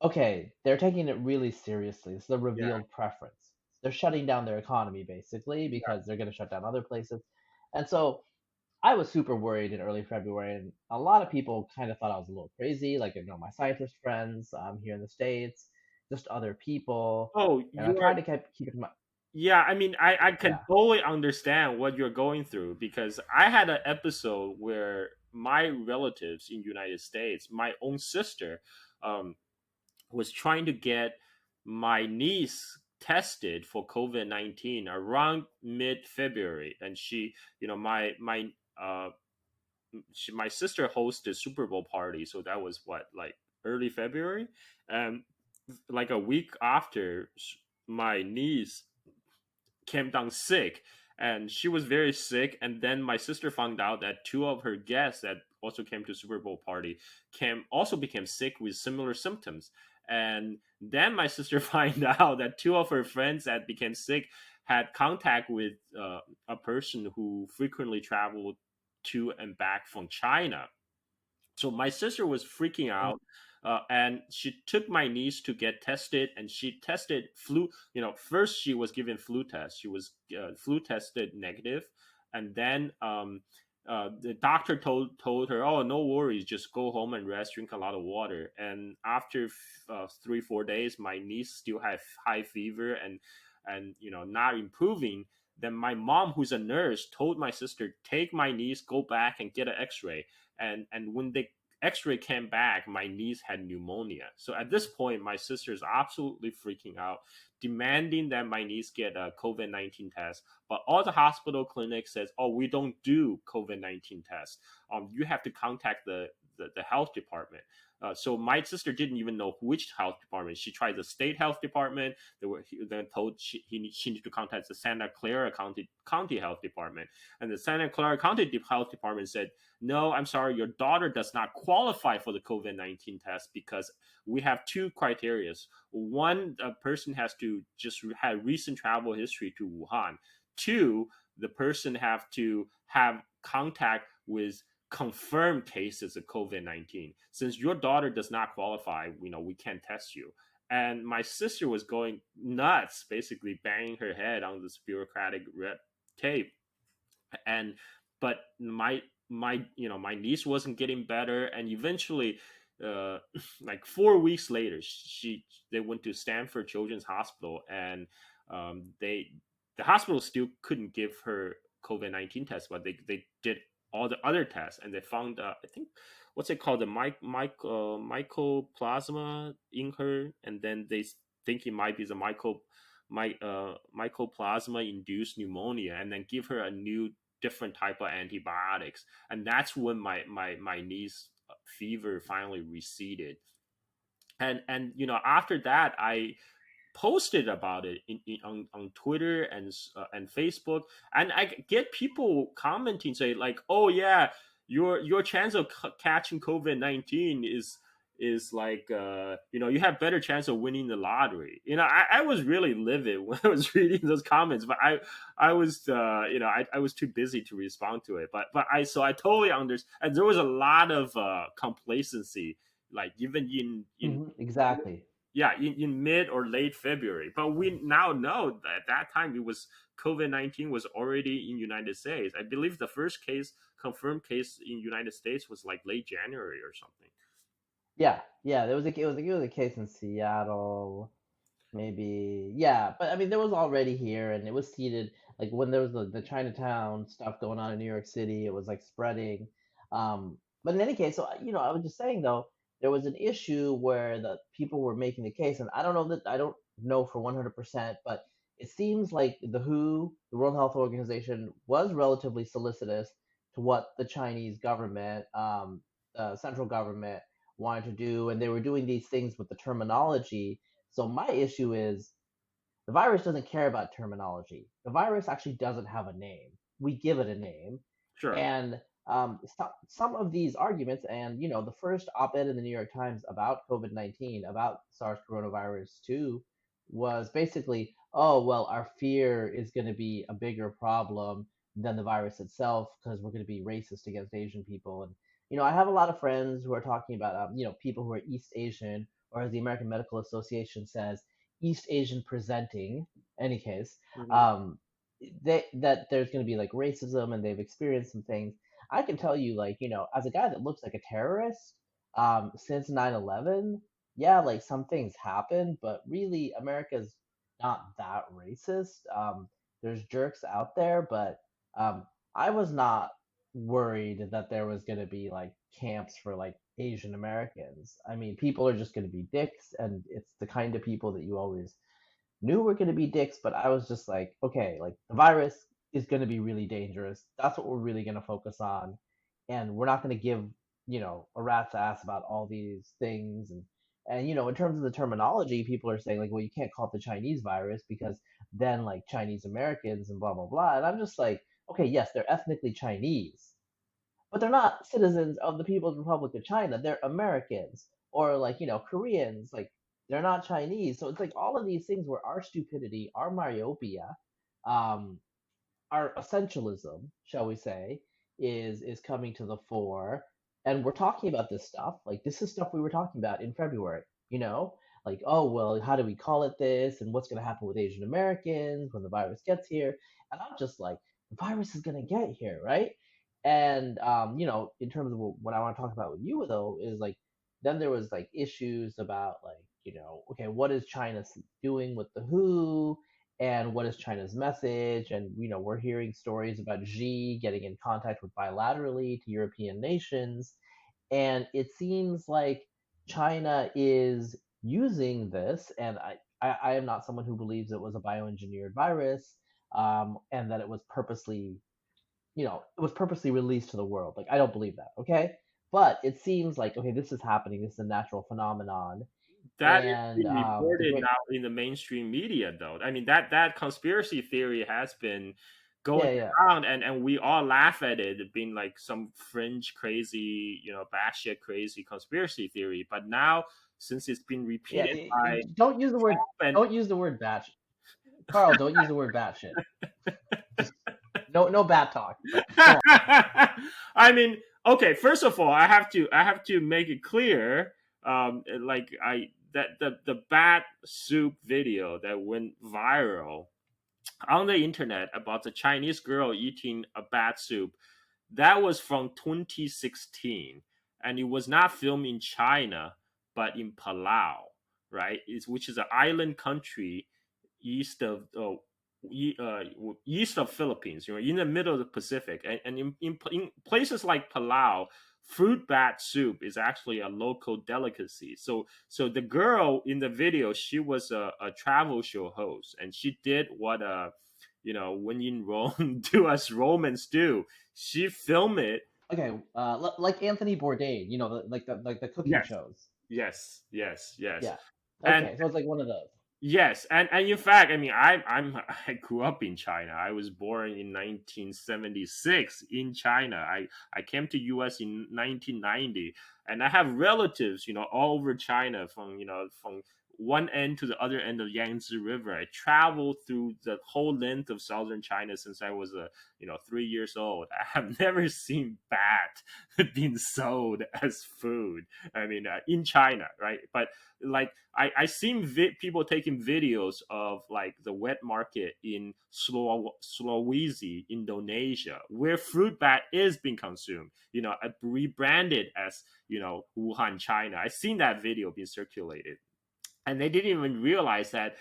okay, they're taking it really seriously. It's the yeah. revealed preference. They're shutting down their economy basically because they're going to shut down other places. And so I was super worried in early February, and a lot of people kind of thought I was a little crazy, like my scientist friends here in the States, just other people, Oh, and I you are. tried to keep it in my Yeah, I mean, I can yeah. totally understand what you're going through because I had an episode where my relatives in United States, my own sister, um, was trying to get my niece tested for COVID-19 around mid February, and she, my sister hosted Super Bowl party, so that was what, like early February, and like a week after, my niece came down sick, and she was very sick, and then my sister found out that two of her guests that also came to Super Bowl party came also became sick with similar symptoms. And then my sister find out that two of her friends that became sick had contact with a person who frequently traveled to and back from China. So my sister was freaking Mm. out, and she took my niece to get tested, and she tested flu. First she was given flu test. She was flu tested negative, and then the doctor told her, "Oh, no worries, just go home and rest, drink a lot of water." And after 3-4 days, my niece still had high fever and not improving. Then my mom, who's a nurse, told my sister, "Take my niece, go back and get an X-ray." And when the X-ray came back, my niece had pneumonia. So at this point, my sister is absolutely freaking out, demanding that my niece get a COVID-19 test. But all the hospital clinics says, "Oh, we don't do COVID-19 tests. You have to contact the health department." So my sister didn't even know which health department. She tried the state health department. They were then told she needed to contact the Santa Clara County Health Department, and the Santa Clara County Health Department said, "No, I'm sorry, your daughter does not qualify for the COVID-19 test because we have two criteria. One, a person has to just have recent travel history to Wuhan. Two, the person have to have contact with confirmed cases of COVID-19. Since your daughter does not qualify, we can't test you." And my sister was going nuts, basically banging her head on this bureaucratic red tape. And but my niece wasn't getting better, and eventually, uh like 4 weeks later, they went to Stanford Children's Hospital, and the hospital still couldn't give her COVID-19 test, but they did all the other tests, and they found I think what's it called, the mycoplasma in her, and then they think it might be the mycoplasma induced pneumonia, and then give her a new different type of antibiotics, and that's when my niece fever finally receded. And after that I posted about it on Twitter and Facebook, and I get people commenting, say like, "Oh yeah, your chance of catching COVID-19 is like you have better chance of winning the lottery." I was really livid when I was reading those comments, but I was I was too busy to respond to it. But I totally understand. And there was a lot of complacency, like even in Exactly. yeah, in mid or late February. But we now know that at that time it was COVID-19 was already in United States. I believe the first confirmed case in United States was like late January or something. Yeah. There was a case in Seattle, maybe. Yeah, but I mean, there was already here, and it was seeded. Like when there was the Chinatown stuff going on in New York City, it was like spreading. But in any case, so I was just saying though, there was an issue where the people were making the case, and I don't know for 100%, but it seems like the WHO, the World Health Organization, was relatively solicitous to what the Chinese government, central government, wanted to do, and they were doing these things with the terminology. So my issue is the virus doesn't care about terminology. The virus actually doesn't have a name. We give it a name, Sure. and some of these arguments, and the first op-ed in the New York Times about COVID-19, about SARS coronavirus 2, was basically, oh well, our fear is going to be a bigger problem than the virus itself because we're going to be racist against Asian people. And I have a lot of friends who are talking about people who are East Asian, or as the American Medical Association says, East Asian presenting. Any case, Mhm. um, that there's going to be like racism, and they've experienced some things. I can tell you, like, as a guy that looks like a terrorist, since 9/11, yeah, like some things happen, but really, America's not that racist. There's jerks out there, but um, I was not worried that there was going to be like camps for like Asian Americans. I mean, people are just going to be dicks, and it's the kind of people that you always knew were going to be dicks. But I was just like, okay, like the virus is going to be really dangerous. That's what we're really going to focus on, and we're not going to give a rat's ass about all these things. And in terms of the terminology, people are saying like, well, you can't call it the Chinese virus because then like Chinese Americans and blah blah blah. And I'm just like, okay, yes, they're ethnically Chinese, but they're not citizens of the People's Republic of China. They're Americans, or like Koreans. Like they're not Chinese. So it's like all of these things where our stupidity, our myopia, um, our essentialism, shall we say, is coming to the fore, and we're talking about this stuff. Like this is stuff we were talking about in February. Like, oh well, how do we call it this, and what's going to happen with Asian Americans when the virus gets here? And I'm just like, the virus is going to get here, right? And in terms of what I want to talk about with you though, is like then there was like issues about like okay, what is China doing with the WHO, and what is China's message? And we're hearing stories about Xi getting in contact with bilaterally to European nations, and it seems like China is using this. And I am not someone who believes it was a bioengineered virus, and that it was purposely released to the world. Like I don't believe that. Okay, but it seems like okay, this is happening. This is a natural phenomenon, That is and being the reported great now in the mainstream media, though. I mean, that conspiracy theory has been going yeah yeah around, and we all laugh at it being like some fringe, crazy, batshit crazy conspiracy theory. But now, since it's been yeah. repeated by Don't use the word. Trump Don't use the word batch. Carl, don't use the word batshit. Just no bat talk. But go on. I mean, okay. First of all, I have to make it clear, like I that the bat soup video that went viral on the internet about the Chinese girl eating a bat soup, that was from 2016, and it was not filmed in China but in Palau, right? Which is an island country east of east of Philippines, in the middle of the Pacific, and in places like Palau, fruit bat soup is actually a local delicacy. So the girl in the video, she was a travel show host, and she did what when in Rome do as Romans do. She filmed it. Okay, like Anthony Bourdain, the cooking Yes, shows. yes. Yeah. And Okay, so it's like one of those. yes, and in fact, I mean, I grew up in China. I was born in 1976 in China. I came to US in 1990, and I have relatives, all over China, from one end to the other end of Yangtze River. I traveled through the whole length of southern China since I was 3 years old. I have never seen bat being sold as food. I mean, in China, right? But like I seen people taking videos of like the wet market in Sulawesi, Indonesia, where fruit bat is being consumed. Rebranded as Wuhan, China. I seen that video being circulated, and they didn't even realize that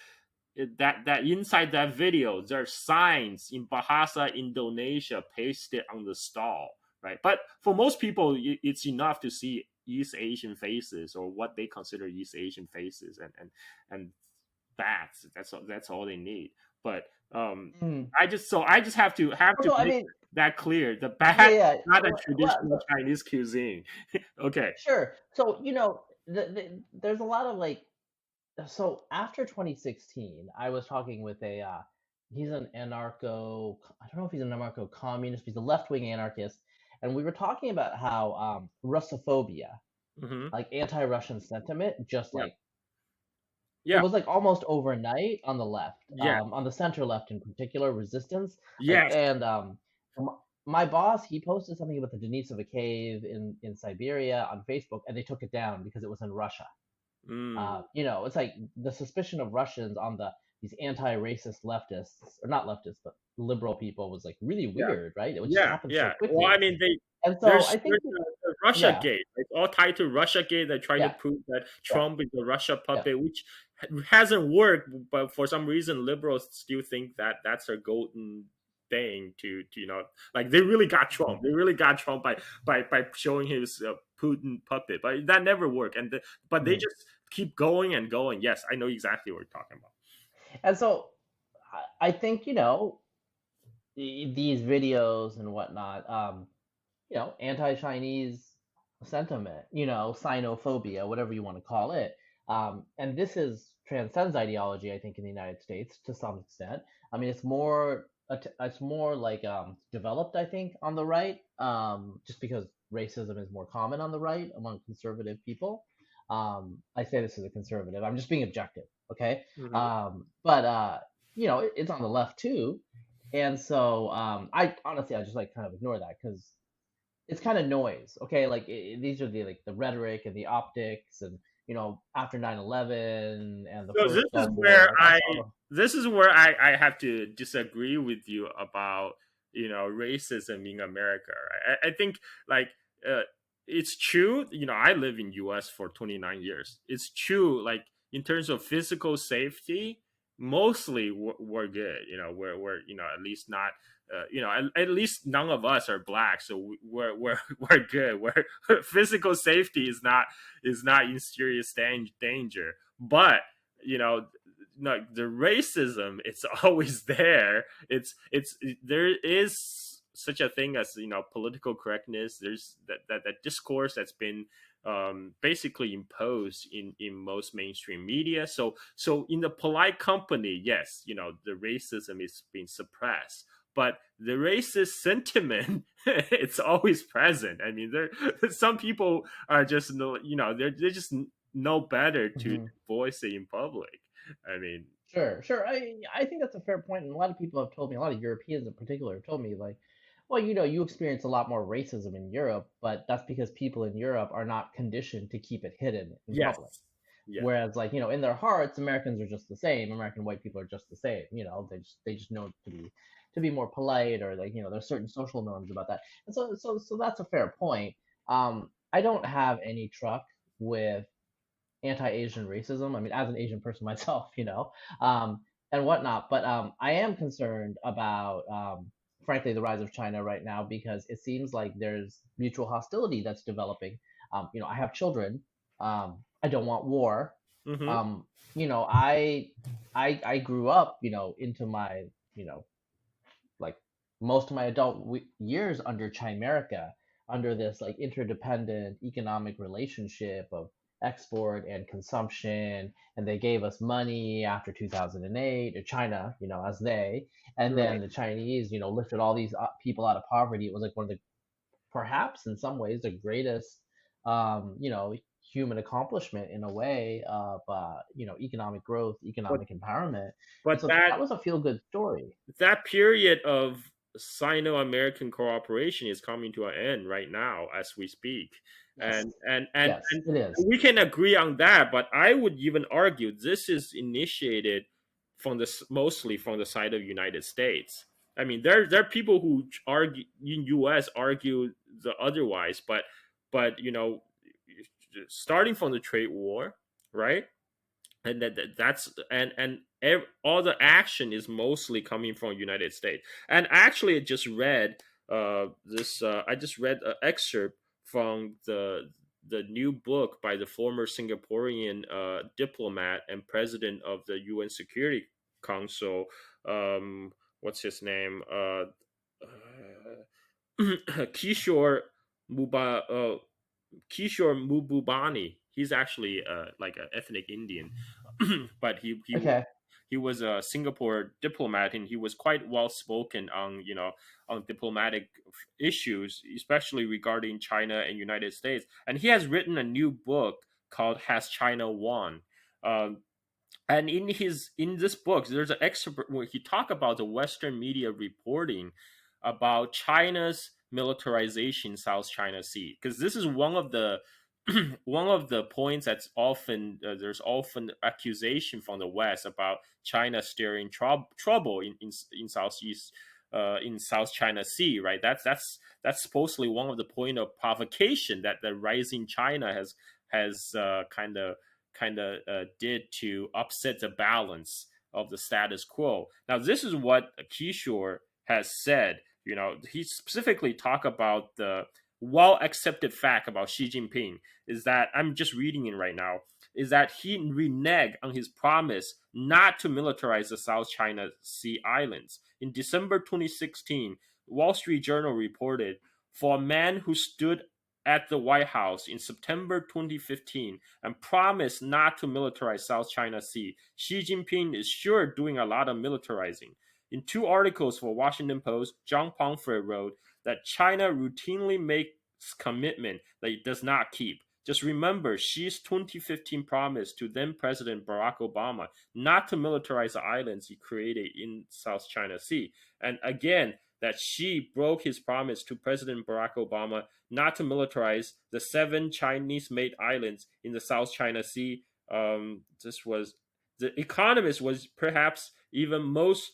inside that video there are signs in Bahasa Indonesia pasted on the stall, right? But for most people, it's enough to see East Asian faces, or what they consider East Asian faces, and that's all they need. But Mm. I just have to So I make mean, that clear. The yeah, bat yeah. is not a Well, traditional Chinese cuisine. Okay. sure. So there's a lot of like. So after 2016, I was talking with he's an anarcho. I don't know if he's an anarcho communist. He's a left wing anarchist, and we were talking about how Russophobia, Hmm. like anti-Russian sentiment, just Yeah. like it Yeah. was like almost overnight on the left, Yeah. on the center left in particular, resistance. Like, Yes. and m- my boss, he posted something about the Denisova cave in Siberia on Facebook, and they took it down because it was in Russia. Mm. It's like the suspicion of Russians on these anti-racist leftists, or not leftists, but liberal people, was like really Yeah. weird, right? It would just Yeah. happen so Yeah. Well, I quickly, mean, and so there's I think, the Russia yeah, Gate. It's all tied to Russia Gate. They try to yeah, prove that yeah, Trump is a Russia yeah. puppet, which hasn't worked. But for some reason, liberals still think that that's a golden thing to like they really got Mhm, Trump. They really got Trump by showing his Putin puppet, but that never worked. But they mhm. just keep going and going. Yes, I know exactly what you're talking about. And so I think these videos and whatnot, anti-Chinese sentiment, Sinophobia, whatever you want to call it. And this is transcends ideology, I think, in the United States to some extent. I mean, it's more like developed, I think, on the right, just because racism is more common on the right among conservative people. I say this as a conservative. I'm just being objective, okay? Hmm. But it's on the left too, and so I honestly I just like kind of ignore that because it's kind of noise, okay? Like these are the rhetoric and the optics, and after 9/11 and the So first Gulf War, like I saw. this is where I have to disagree with you about racism in America. Right? I think like uh, it's true. I live in U.S. for 29 years. It's true. Like in terms of physical safety, mostly we're good. We're at least not. At least none of us are black, so we're good. Where physical safety is not in serious danger, but you know no, the racism, it's always there. There is such a thing as political correctness. There's that discourse that's been basically imposed in most mainstream media. So in the polite company, yes, the racism is being suppressed, but the racist sentiment, it's always present. I mean, there some people are just no, they're just know better to Mhm. voice it in public. I mean, Sure. I think that's a fair point, and a lot of people have told me, a lot of Europeans in particular have told me, like, well, you experience a lot more racism in Europe, but that's because people in Europe are not conditioned to keep it hidden in yes, public. yes, Whereas, like, in their hearts, Americans are just the same. American white people are just the same. They just know to be more polite, or like, there's certain social norms about that. And so that's a fair point. I don't have any truck with anti-Asian racism. I mean, as an Asian person myself, um, and whatnot. But I am concerned about, frankly, the rise of China right now because it seems like there's mutual hostility that's developing. I have children. I don't want war. Mm-hmm. Um, you know, I grew up, into my, you know, like most of my adult years under Chimerica, under this like interdependent economic relationship of export and consumption, and they gave us money after 2008, or China, as they, and then Right. the Chinese, lifted all these people out of poverty. It was like one of the, perhaps in some ways, the greatest, human accomplishment in a way of, economic growth, But economic empowerment. And but so that that was a feel good story. that period of Sino-American cooperation is coming to an end right now as we speak. Yes. Yes, And it is. we can agree on that, but I would even argue this is initiated mostly from the side of United States. I mean, there are people who argue in US argue the otherwise, but starting from the trade war, right? And that's all the action is mostly coming from United States. And actually, I just read this. I just read an excerpt from the new book by the former Singaporean diplomat and president of the UN Security Council. What's his name? Kishore Muba, Kishore Mububani. He's actually like an ethnic Indian, but Okay. he was a Singapore diplomat, and he was quite well spoken on on diplomatic issues, especially regarding China and United States. And he has written a new book called "Has China Won?" Um, and in this book, there's an excerpt where he talk about the Western media reporting about China's militarization in South China Sea, because this is one of the one of the points that's often there's often accusation from the West about China stirring trouble in southeast in South China Sea, right? That's supposedly one of the point of provocation that the rising China has kind of did to upset the balance of the status quo. Now, this is what Kishore has said. He specifically talked about the well accepted fact about Xi Jinping is that I'm just reading it right now. Is that he reneged on his promise not to militarize the South China Sea islands. In December 2016, Wall Street Journal reported for a man who stood at the White House in September 2015 and promised not to militarize South China Sea, Xi Jinping is sure doing a lot of militarizing. In two articles for Washington Post, John Pomfret wrote that China routinely makes commitment that it does not keep. Just remember Xi's 2015 promise to then President Barack Obama not to militarize the islands he created in South China Sea. And again, that Xi broke his promise to President Barack Obama not to militarize the 7 Chinese-made islands in the South China Sea. This was the Economist was perhaps even most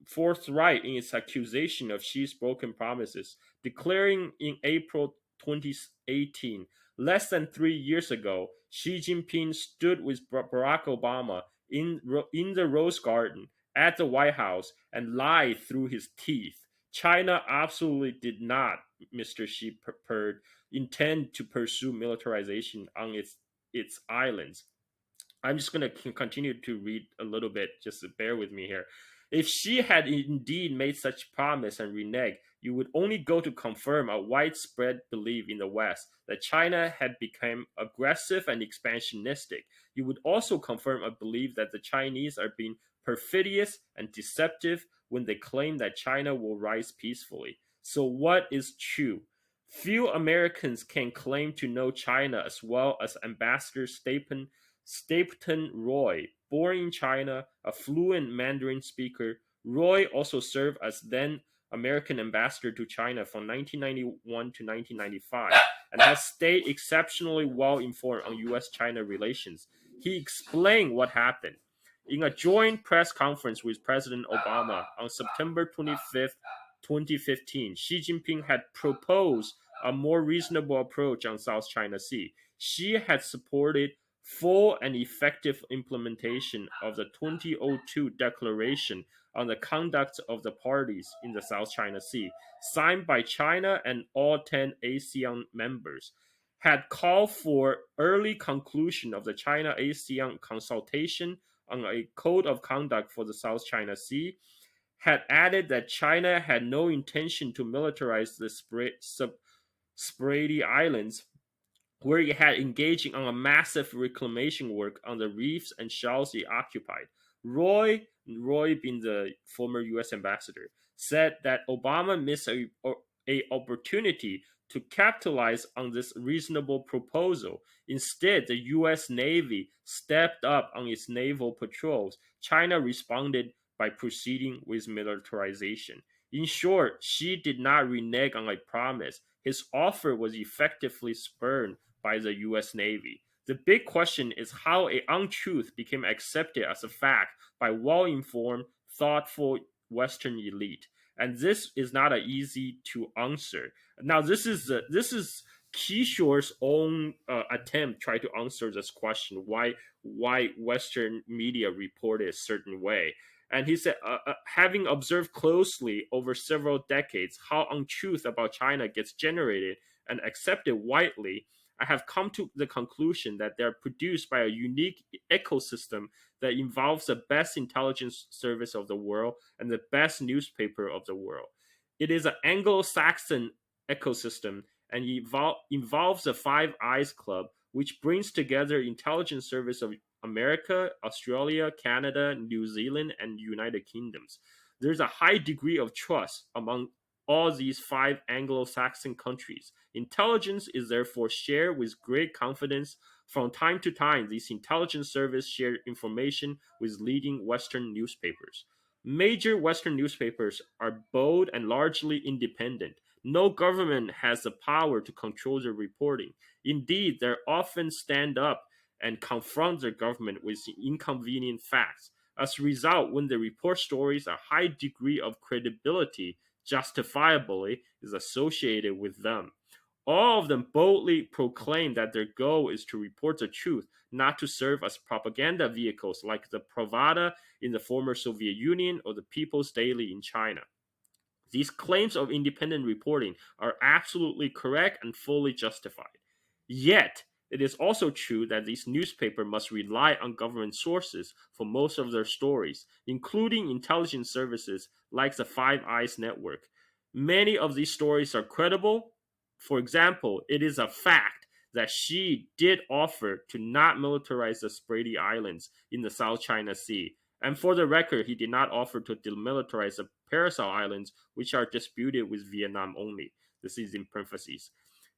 forthright in its accusation of Xi's broken promises, declaring in April 2018, less than 3 years ago, Xi Jinping stood with Barack Obama in the Rose Garden at the White House and lied through his teeth. China absolutely did not, Mr. Xi purred, intend to pursue militarization on its islands. I'm just going to continue to read a little bit, just to bear with me here. If she had indeed made such promise and reneged, you would only go to confirm a widespread belief in the West that China had become aggressive and expansionistic. You would also confirm a belief that the Chinese are being perfidious and deceptive when they claim that China will rise peacefully. So what is true? Few Americans can claim to know China as well as Ambassador Stapleton Roy. Born in China, a fluent Mandarin speaker, Roy also served as then American ambassador to China from 1991 to 1995 and has stayed exceptionally well informed on US China relations. He explained what happened. In a joint press conference with President Obama on September 25th, 2015, Xi Jinping had proposed a more reasonable approach on South China Sea. Xi had supported full and effective implementation of the 2002 Declaration on the Conduct of the Parties in the South China Sea, signed by China and all 10 ASEAN members, had called for early conclusion of the China-ASEAN consultation on a code of conduct for the South China Sea, had added that China had no intention to militarize the Spratly Islands, where it had engaging on a massive reclamation work on the reefs and shells it occupied. Roy being the former U.S. ambassador, said that Obama missed a opportunity to capitalize on this reasonable proposal. Instead, the U.S. Navy stepped up on its naval patrols. China responded by proceeding with militarization. In short, Xi did not renege on a promise. His offer was effectively spurned by the U.S. Navy. The big question is how an untruth became accepted as a fact by well-informed, thoughtful Western elite, and this is not an easy to answer. Now, this is Kishore's own attempt try to answer this question: why Western media reported a certain way. And he said, having observed closely over several decades how untruth about China gets generated and accepted widely, I have come to the conclusion that they're produced by a unique ecosystem that involves the best intelligence service of the world and the best newspaper of the world. It is an Anglo-Saxon ecosystem and involves the Five Eyes Club, which brings together intelligence service of America, Australia, Canada, New Zealand, and United Kingdoms. There's a high degree of trust among all these five Anglo-Saxon countries. Intelligence is therefore shared with great confidence. From time to time, these intelligence services share information with leading Western newspapers. Major Western newspapers are bold and largely independent. No government has the power to control their reporting. Indeed, they often stand up and confront their government with inconvenient facts. As a result, when they report stories, a high degree of credibility justifiably is associated with them. All of them boldly proclaim that their goal is to report the truth, not to serve as propaganda vehicles like the Pravda in the former Soviet Union or the People's Daily in China. These claims of independent reporting are absolutely correct and fully justified. Yet, it is also true that these newspapers must rely on government sources for most of their stories, including intelligence services like the Five Eyes Network. Many of these stories are credible. For example, it is a fact that Xi did offer to not militarize the Spratly Islands in the South China Sea. And for the record, he did not offer to demilitarize the Paracel Islands, which are disputed with Vietnam only. This is in parentheses.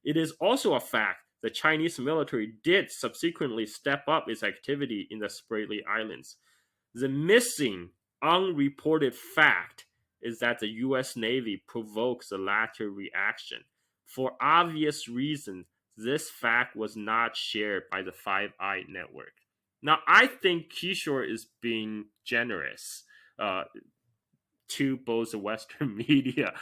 It is also a fact the Chinese military did subsequently step up its activity in the Spratly Islands. The missing, unreported fact is that the U.S. Navy provokes the latter reaction. For obvious reasons, this fact was not shared by the Five Eye Network. Now, I think Kishore is being generous to both the Western media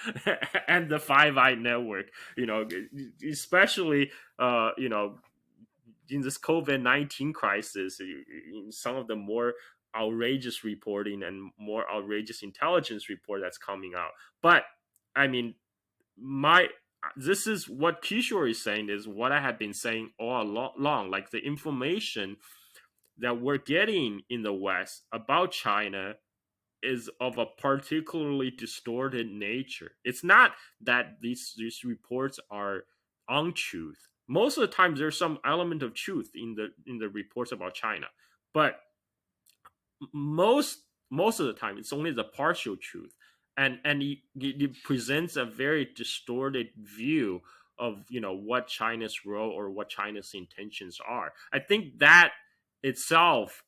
and the Five Eye Network. Especially in this COVID-19 crisis, in some of the more outrageous reporting and more outrageous intelligence report that's coming out. But I mean, this is what Kishore is saying is what I have been saying all along. Like the information that we're getting in the West about China is of a particularly distorted nature. It's not that these reports are untruth. Most of the time, there's some element of truth in the reports about China, but most of the time, it's only the partial truth, and it presents a very distorted view of what China's role or what China's intentions are. I think that itself,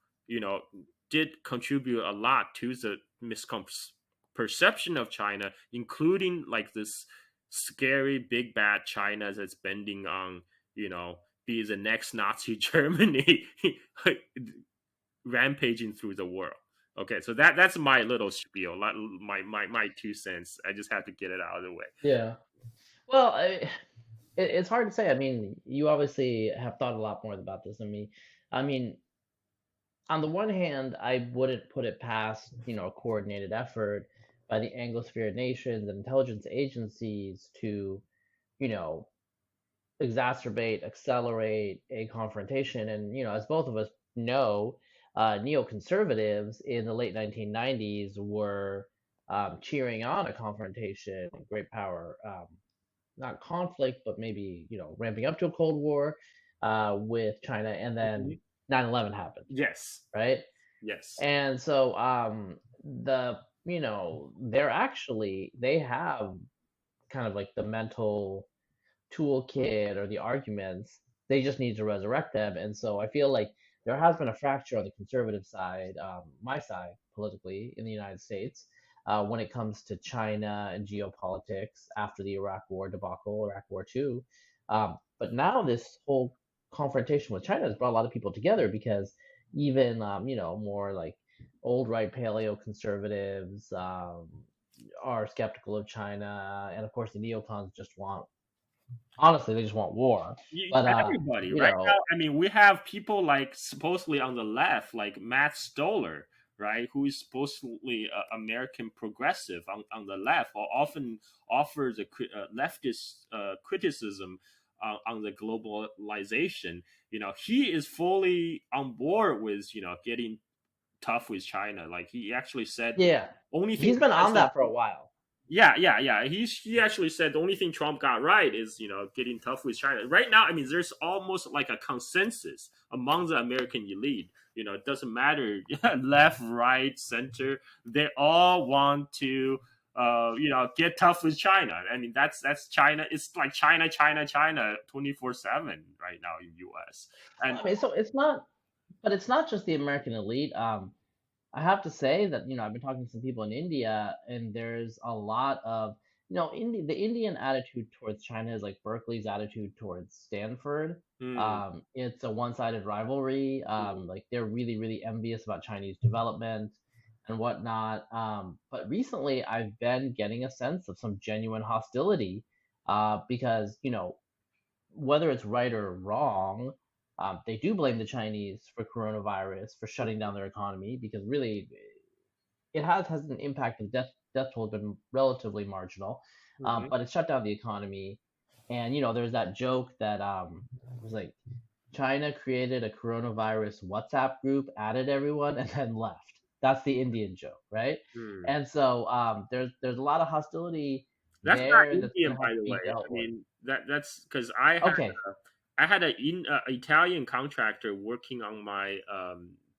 did contribute a lot to the misperception of China, including like this scary big bad China that's bending on, be the next Nazi Germany rampaging through the world. Okay, so that's my little spiel, my 2 cents. I just had to get it out of the way. Yeah. Well, it's hard to say. I mean, you obviously have thought a lot more about this than me. I mean, on the one hand, I wouldn't put it past, a coordinated effort by the Anglosphere nations and intelligence agencies to, you know, exacerbate, accelerate a confrontation. And, as both of us know, neoconservatives in the late 1990s were cheering on a confrontation, great power, not conflict, but maybe, ramping up to a Cold War with China. And Mhm. then 9/11 happened, Yes, right? yes. And so they have kind of like the mental toolkit or the arguments. They just need to resurrect them. And so I feel like there has been a fracture on the conservative side, my side politically in the United States, when it comes to China and geopolitics after the Iraq War debacle, Iraq War II. But now this whole confrontation with China has brought a lot of people together because even more like old right paleo conservatives are skeptical of China, and of course the neocons just want honestly, they just want war. But Everybody you right now. know, I mean, we have people like supposedly on the left, like Matt Stoller, right, who is supposedly American progressive on the left, or often offers a leftist criticism on the globalization. He is fully on board with getting tough with China. Like he actually said, yeah, only thing he's been on President that for a while. yeah. He actually said the only thing Trump got right is getting tough with China. Right now, I mean, there's almost like a consensus among the American elite. It doesn't matter left, right, center. They all want to get tough with China. I mean, that's China. It's like China 24/7 right now in U.S. Well, And I mean, so it's not just the American elite. I have to say that I've been talking to some people in India, and there's a lot of the Indian attitude towards China is like Berkeley's attitude towards Stanford. mm, It's a one-sided rivalry. mm, Like they're really really envious about Chinese development and whatnot. But recently, I've been getting a sense of some genuine hostility, because whether it's right or wrong, they do blame the Chinese for coronavirus for shutting down their economy because really it has an impact. The death toll has been relatively marginal, mhm. but it shut down the economy. And there's that joke that it was like China created a coronavirus WhatsApp group, added everyone, and then left. That's the Indian joke, right? Mm. And so there's a lot of hostility That's not there that's Indian, gonna have by to the way. be dealt I with. mean, that's because Okay. I had an Italian contractor working on my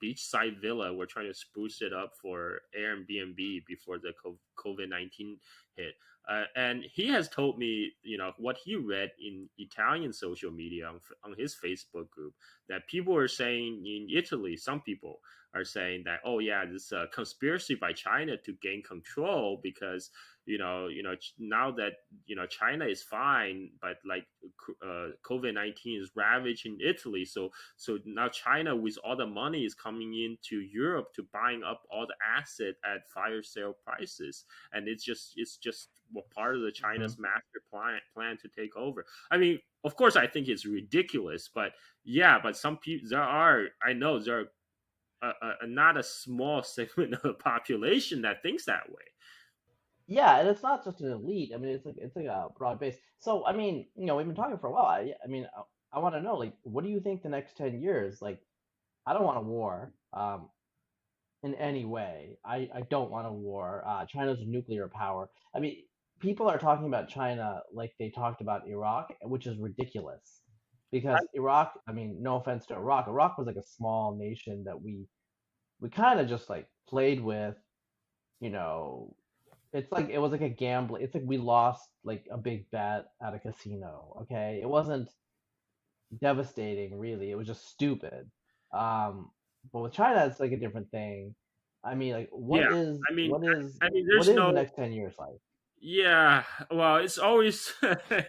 beachside villa. We're trying to spruce it up for Airbnb before the COVID-19 hit. And he has told me, what he read in Italian social media on his Facebook group, that people are saying in Italy, some people are saying that, oh yeah, this conspiracy by China to gain control because now that China is fine, but like COVID-19 is ravaging Italy, so now China with all the money is coming into Europe to buying up all the asset at fire sale prices, and it's just part of the Mhm. China's master plan to take over. I mean, of course, I think it's ridiculous, but yeah, but some people I know there are not a small segment of the population that thinks that way. Yeah, and it's not just an elite. I mean, it's like a broad base. So, I mean, we've been talking for a while. I mean, I want to know, like, what do you think the next 10 years? Like, I don't want a war, in any way. I don't want a war. China's a nuclear power. I mean, people are talking about China like they talked about Iraq, which is ridiculous, because Iraq. I mean, no offense to Iraq. Iraq was like a small nation that we kind of just like played with. You know, it's like it was like a gamble. It's like we lost like a big bet at a casino. Okay, it wasn't devastating, really. It was just stupid. Um, but with China, it's like a different thing. I mean, like, Yeah, I mean, what there's is the no. next 10 years like? Yeah, well, it's always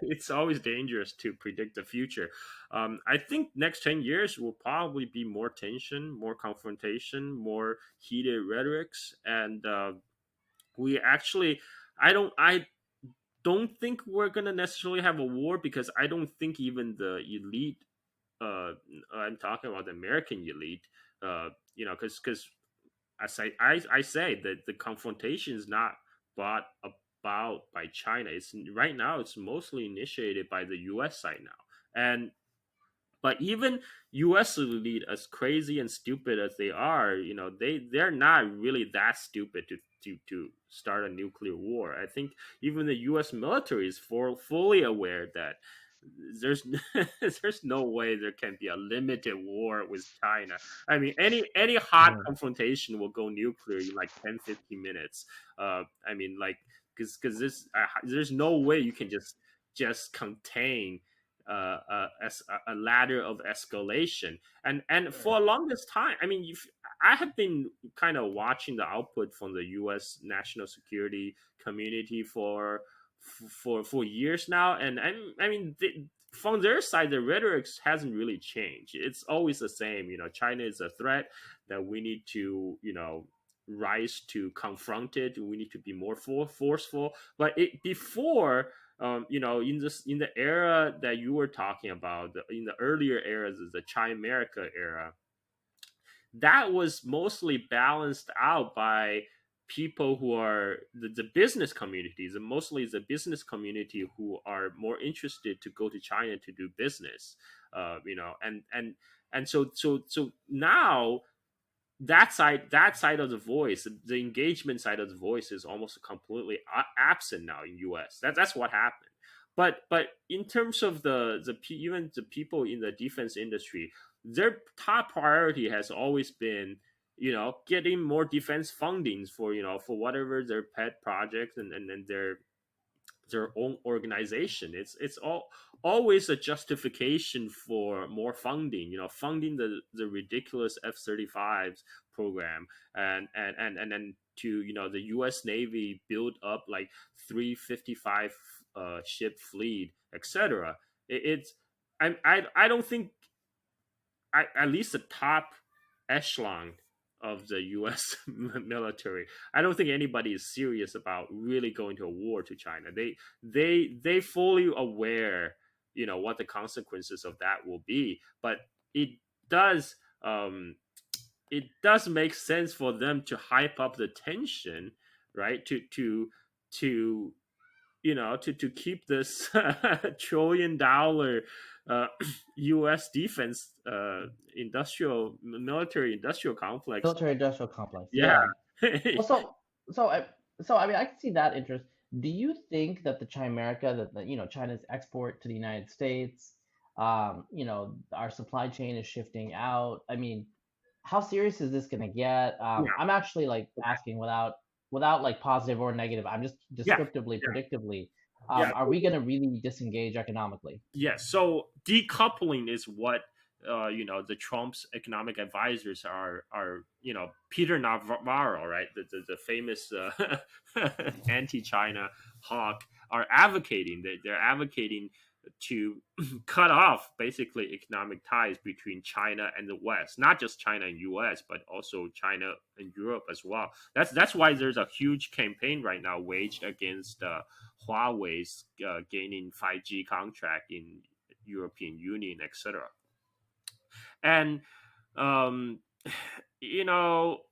it's always dangerous to predict the future. I think next 10 years will probably be more tension, more confrontation, more heated rhetorics, and we actually, I don't, I don't think we're gonna necessarily have a war, because I don't think even the elite, I'm talking about the American elite, because I say that the confrontation is not brought about by China. It's right now. It's mostly initiated by the U.S. side now, and but even U.S. elite, as crazy and stupid as they are, they're not really that stupid to start a nuclear war. I think even the U.S. military is fully aware that there's there's no way there can be a limited war with China. I mean, any hot Mm. confrontation will go nuclear in like 10-15 minutes. I mean, like, because this there's no way you can just contain a ladder of escalation. And for a longest time, I mean, I have been kind of watching the output from the U.S. national security community for years now, and I mean, from their side, the rhetoric hasn't really changed. It's always the same. China is a threat that we need to rise to confront it. We need to be more forceful. But before, in the era that you were talking about, in the earlier eras, the China America era, that was mostly balanced out by people who are the business communities, and mostly the business community who are more interested to go to China to do business. And so now that side of the voice, the engagement side of the voice, is almost completely absent now in US. That's what happened. But in terms of even the people in the defense industry, their top priority has always been getting more defense fundings for whatever their pet projects and their own organization. It's always a justification for more funding. Funding the ridiculous F-35s program, and then to the U.S. Navy build up like 355 ship fleet, etc. It's I don't think, at least the top echelon of the U.S. military, I don't think anybody is serious about really going to a war to China. They fully aware, what the consequences of that will be. But it does it does make sense for them to hype up the tension, right? To to keep this $1 trillion U.S. defense military industrial complex. Military industrial complex. Yeah. Yeah. Well, so I mean, I can see that interest. Do you think that the Chimerica, that China's export to the United States, our supply chain is shifting out? I mean, how serious is this gonna get? Yeah. I'm actually like asking without like positive or negative. I'm just Yeah. descriptively, predictively. Yeah. Are we gonna really disengage economically? Yeah. So decoupling is what the Trump's economic advisors are Peter Navarro, right, the famous anti-China hawk, are advocating. They're advocating to cut off basically economic ties between China and the West, not just China and U.S., but also China and Europe as well. That's why there's a huge campaign right now waged against Huawei's gaining 5G contract in European Union, etc. And um, you know,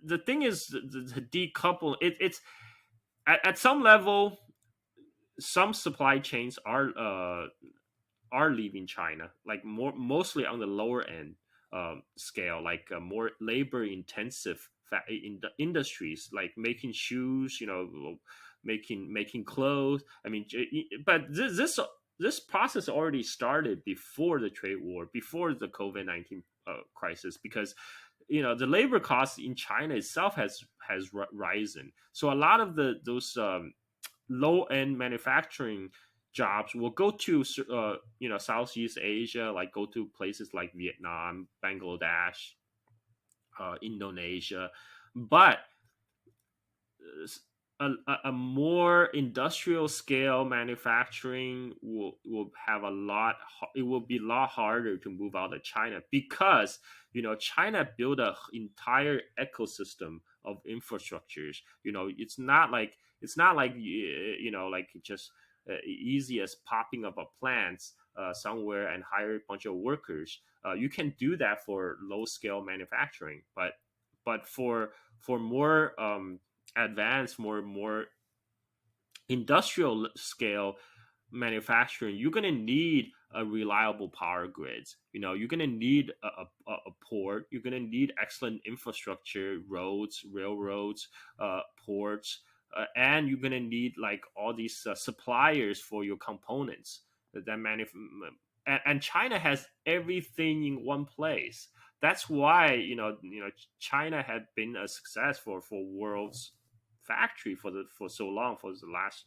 the thing is, the decouple. It's at some level, some supply chains are leaving China, like mostly on the lower end scale, like more labor intensive industries, like making shoes, making clothes. I mean, but this process already started before the trade war, before the COVID-19 crisis, because the labor cost in China itself has risen. So a lot of those low end manufacturing jobs will go to Southeast Asia, like go to places like Vietnam, Bangladesh, Indonesia. But a more industrial scale manufacturing will have a lot. It will be a lot harder to move out of China, because China built an entire ecosystem of infrastructures. It's not like It's not like like just easy as popping up a plant somewhere and hire a bunch of workers. You can do that for low scale manufacturing, but for more advanced, more industrial scale manufacturing, you're going to need a reliable power grids. You're going to need a port. You're going to need excellent infrastructure, roads, railroads, ports, and you're going to need like all these suppliers for your components that and China has everything in one place. That's why China had been a success for world's factory for so long, for the last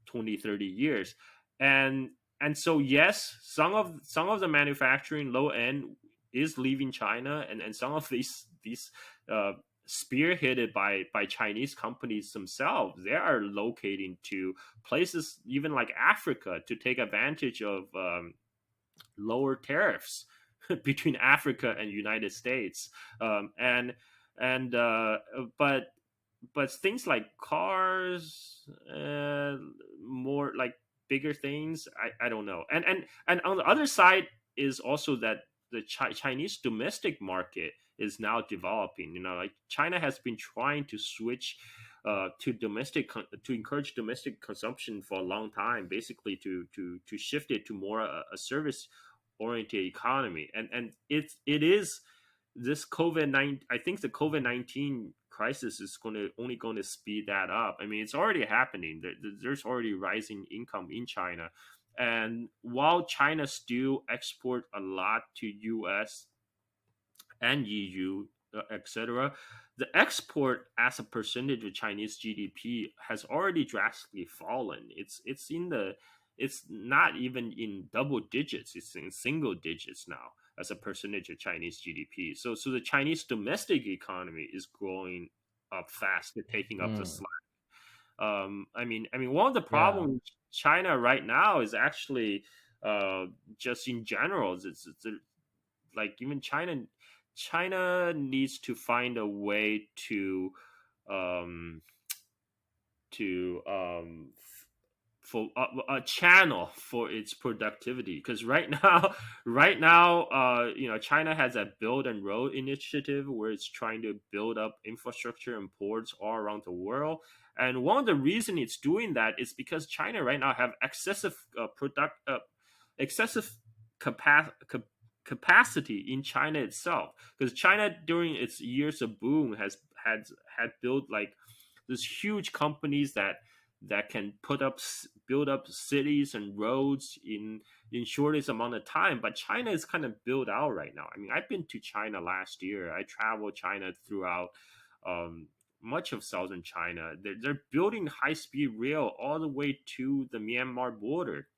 20, 30 years. And so yes, some of the manufacturing low end is leaving China, and some of these uh, spearheaded by Chinese companies themselves. They are locating to places even like Africa to take advantage of lower tariffs between Africa and United States. And but things like cars, more like bigger things, I don't know. And on the other side is also that the Chinese domestic market is now developing. Like China has been trying to switch to encourage domestic consumption for a long time, basically to shift it to more a service oriented economy. And it is this COVID-19. I think the COVID-19 crisis is only going to speed that up. I mean, it's already happening. There's already rising income in China, and while China still export a lot to US and EU, etc., the export as a percentage of Chinese GDP has already drastically fallen. It's not even in double digits. It's in single digits now as a percentage of Chinese GDP. So the Chinese domestic economy is growing up fast, taking up the Mm, slack. I mean, one of the yeah. problems with China right now is actually just in general. It's like even China needs to find a way um, to for a channel for its productivity, because right now China has a build and road initiative where it's trying to build up infrastructure and ports all around the world. And one of the reason it's doing that is because China right now have excessive capacity in China itself, because China during its years of boom had built like these huge companies that can build up cities and roads in shortest amount of time. But China is kind of built out right now. I mean, I've been to China last year. I traveled China throughout um, much of southern China. They're building high speed rail all the way to the Myanmar border.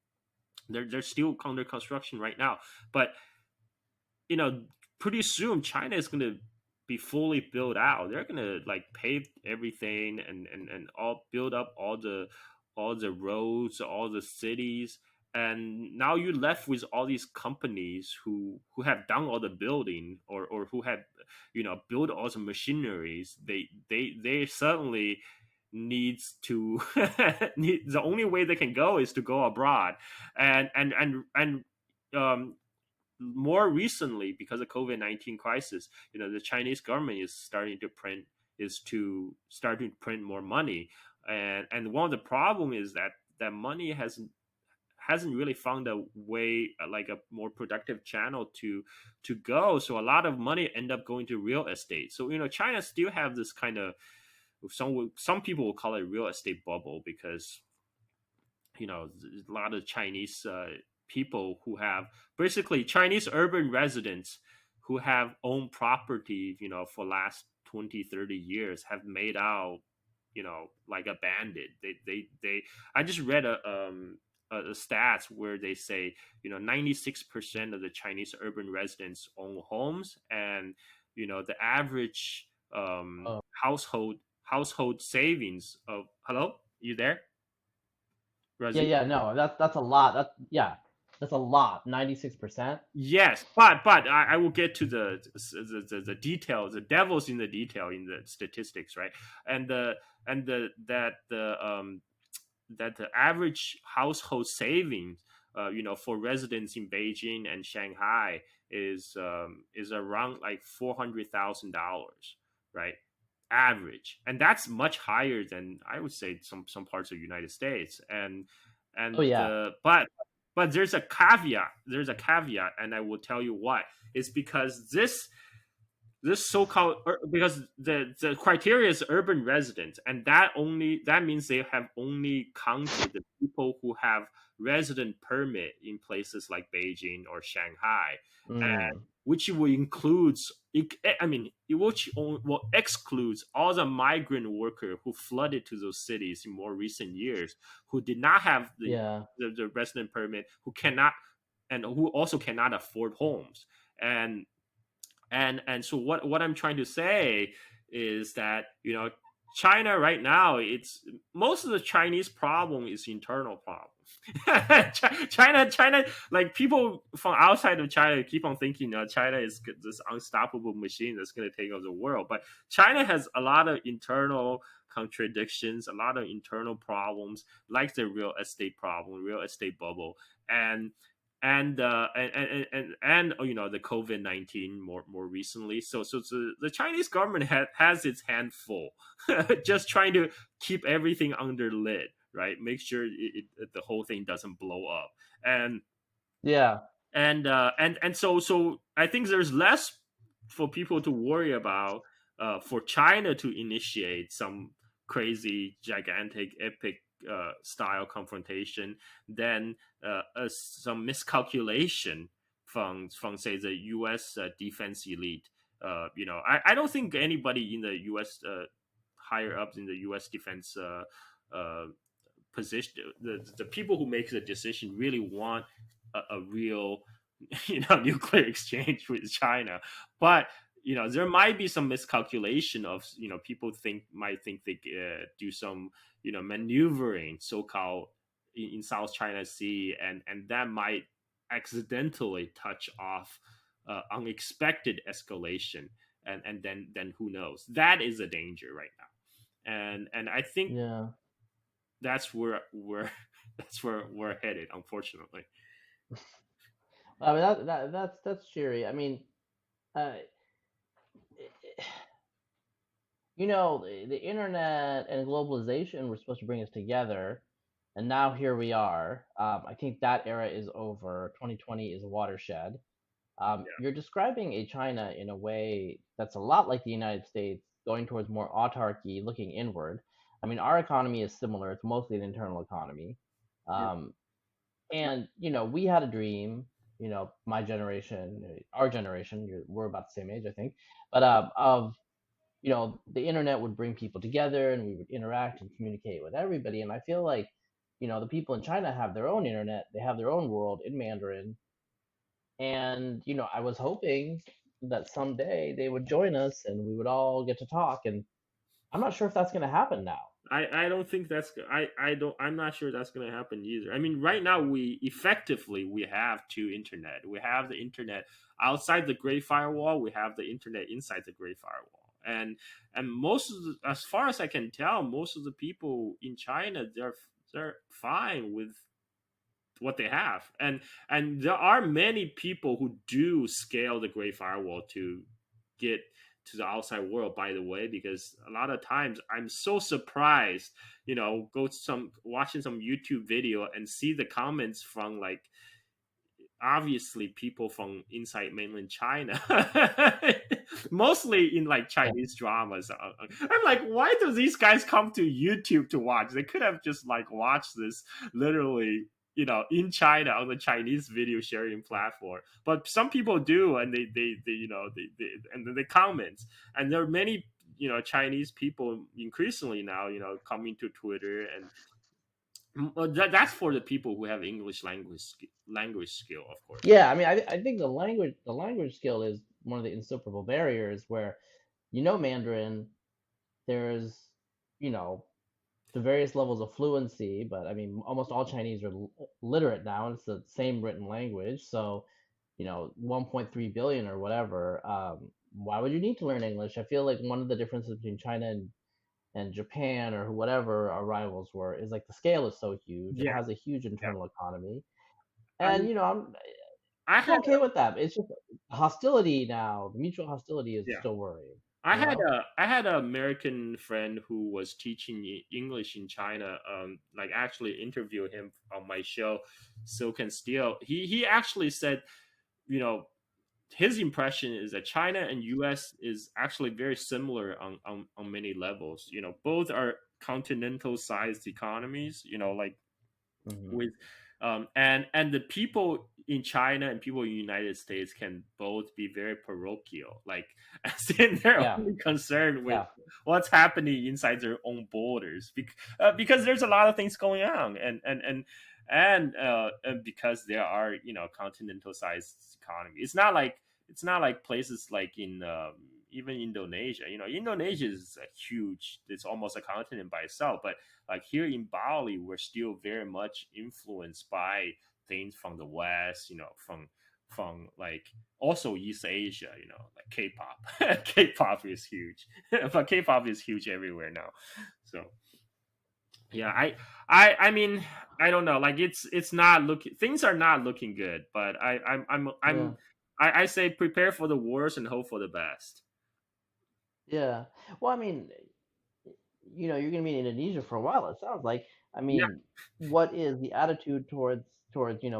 They're still under construction right now, but you know, pretty soon China is going to be fully built out. They're going to like pave everything and all build up all the roads, all the cities. And now you're left with all these companies who have done all the building, or who have built all the machineries. They certainly needs to the only way they can go is to go abroad. And more recently, because of COVID-19 crisis, the Chinese government is to start to print more money. And one of the problem is that money hasn't really found a way, like a more productive channel to go. So a lot of money end up going to real estate. So China still have this kind of, some people will call it real estate bubble, because a lot of Chinese people who have, basically Chinese urban residents who have owned property, for last 20, 30 years, have made out, like a bandit. They I just read a stats where they say 96% of the Chinese urban residents own homes, and the average Oh, household savings of, hello, you there, yeah, Razib? yeah. No, that's a lot. Yeah. That's a lot. 96%. Yes, but I will get to the details. The devil's in the detail in the statistics, right? And the that the average household savings, for residents in Beijing and Shanghai is around like $400,000, right? Average, and that's much higher than I would say some parts of the United States. Oh yeah. But there's a caveat. There's a caveat, and I will tell you why. It's because this so-called because the criteria is urban residents, and that means they have only counted the people who have resident permit in places like Beijing or Shanghai, and Mm. which will includes I mean which will excludes all the migrant worker who flooded to those cities in more recent years, who did not have Yeah. the resident permit, who cannot, and who also cannot afford homes. And so what I'm trying to say is that, China right now, it's most of the Chinese problem is internal problem. China, like people from outside of China keep on thinking, China is this unstoppable machine that's going to take over the world, but China has a lot of internal contradictions, a lot of internal problems, like the real estate problem, real estate bubble, and the COVID-19 more recently. So the Chinese government has its hand full, just trying to keep everything under lid, right? Make sure the whole thing doesn't blow up, and Yeah. so I think there's less for people to worry about, for China to initiate some crazy, gigantic, epic style confrontation than some miscalculation from say the U.S. Defense elite. I don't think anybody in the U.S. Higher ups in the U.S. defense uh, position, the people who make the decision really want a real nuclear exchange with China. But there might be some miscalculation of, people might think they do some maneuvering, so-called, in South China Sea, and that might accidentally touch off unexpected escalation, and then who knows. That is a danger right now, and I think Yeah. that's where we're that's where we're headed, unfortunately. I mean that's cheery. I mean, uh, the internet and globalization were supposed to bring us together, and now here we are. I think that era is over. 2020 is a watershed. You're describing a China in a way that's a lot like the United States, going towards more autarky, looking inward. I mean, our economy is similar. It's mostly an internal economy. Yeah. Um, and, we had a dream, my generation, our generation, we're about the same age, I think, but of, the internet would bring people together and we would interact and communicate with everybody. And I feel like, the people in China have their own internet, they have their own world in Mandarin, and, I was hoping that someday they would join us and we would all get to talk. And I'm not sure if that's going to happen now. I don't think I'm not sure that's going to happen either. I mean, right now we have two internet. We have the internet outside the Great Firewall. We have the internet inside the Great Firewall. And as far as I can tell, most of the people in China, they're fine with what they have, and there are many people who do scale the Great Firewall to get to the outside world, by the way, because a lot of times I'm so surprised, go to watching some YouTube video and see the comments from, like, obviously people from inside mainland China, mostly in like Chinese dramas. I'm like, why do these guys come to YouTube to watch? They could have just like watched this literally, in China on the Chinese video sharing platform. But some people do, and and then they comment. And there are many, Chinese people increasingly now, coming to Twitter, and that's for the people who have English language skill, of course. Yeah, I mean, I think the language skill is one of the insuperable barriers where, Mandarin, there's, you know, to various levels of fluency, but I mean, almost all Chinese are literate now, and it's the same written language. So, 1.3 billion or whatever. Why would you need to learn English? I feel like one of the differences between China and Japan or whatever our rivals were is like the scale is so huge. It Yeah, has a huge yeah. internal economy, I and mean, I I'm had okay with that. It's just hostility now. The mutual hostility is yeah. still worrying. I You had know? an American friend who was teaching English in China. Like actually interviewed him on my show, Silk and Steel. He actually said, you know, his impression is that China and U.S. is actually very similar on many levels. Both are continental sized economies. Like Hmm. with and the people in China and people in the United States can both be very parochial, like as in they're Yeah, only concerned with yeah, what's happening inside their own borders, because there's a lot of things going on, and because there are continental sized economy. It's not like places like in even Indonesia. Indonesia is a huge. It's almost a continent by itself, but like here in Bali, we're still very much influenced by things from the West, from like also East Asia, like K-pop. K-pop is huge, but K-pop is huge everywhere now. So yeah, I mean, I don't know. Like it's not looking. Things are not looking good. But yeah, I say prepare for the worst and hope for the best. yeah. Well, I mean, you're gonna be in Indonesia for a while. It sounds like. I Yeah. mean, what is the attitude towards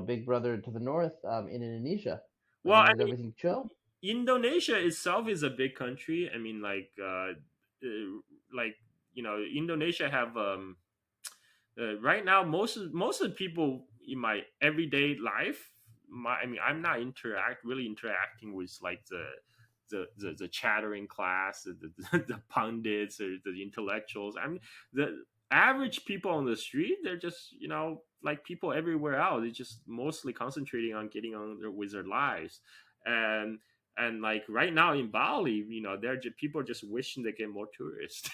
Big Brother to the north in Indonesia? Like, Well, I is mean, everything chill? Indonesia itself is a big country. I mean, like Indonesia have right now most of the people in my everyday life. I mean, I'm not really interacting with like the chattering class, the pundits or the intellectuals. I mean, the average people on the street, they're just like people everywhere else. They're just mostly concentrating on getting on with their lives, and like right now in Bali, people are just wishing they get more tourists,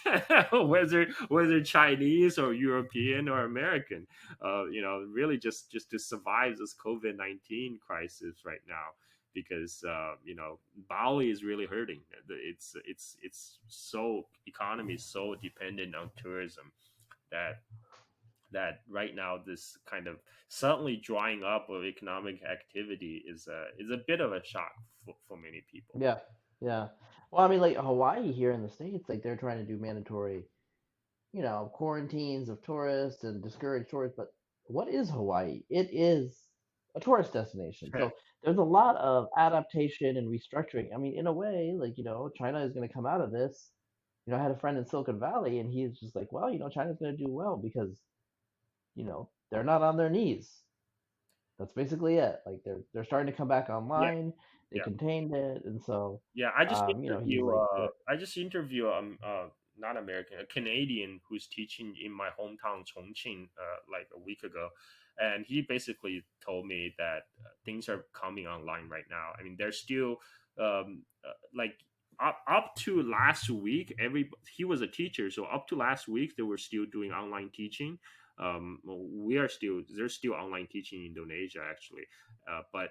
whether Chinese or European or American, really just to survive this COVID-19 crisis right now, because Bali is really hurting. It's so economy is so dependent on tourism that right now this kind of suddenly drying up of economic activity is a bit of a shock for many people. Yeah, yeah. Well, I mean, like Hawaii here in the States, like they're trying to do mandatory, quarantines of tourists and discourage tourists. But what is Hawaii? It is a tourist destination. So there's a lot of adaptation and restructuring. I mean, in a way, like, China is going to come out of this. I had a friend in Silicon Valley, and he's just like, well, China's going to do well because, they're not on their knees. That's basically it. Like they're starting to come back Yeah, online. They yeah. contained it, and so, Yeah, he's like, I just interview not American, a Canadian who's teaching in my hometown Chongqing like a week ago, and he basically told me that things are coming online right now. I mean, they're still like up to last week. He was a teacher, so up to last week they were still doing online teaching. We are still There's still online teaching in Indonesia actually, but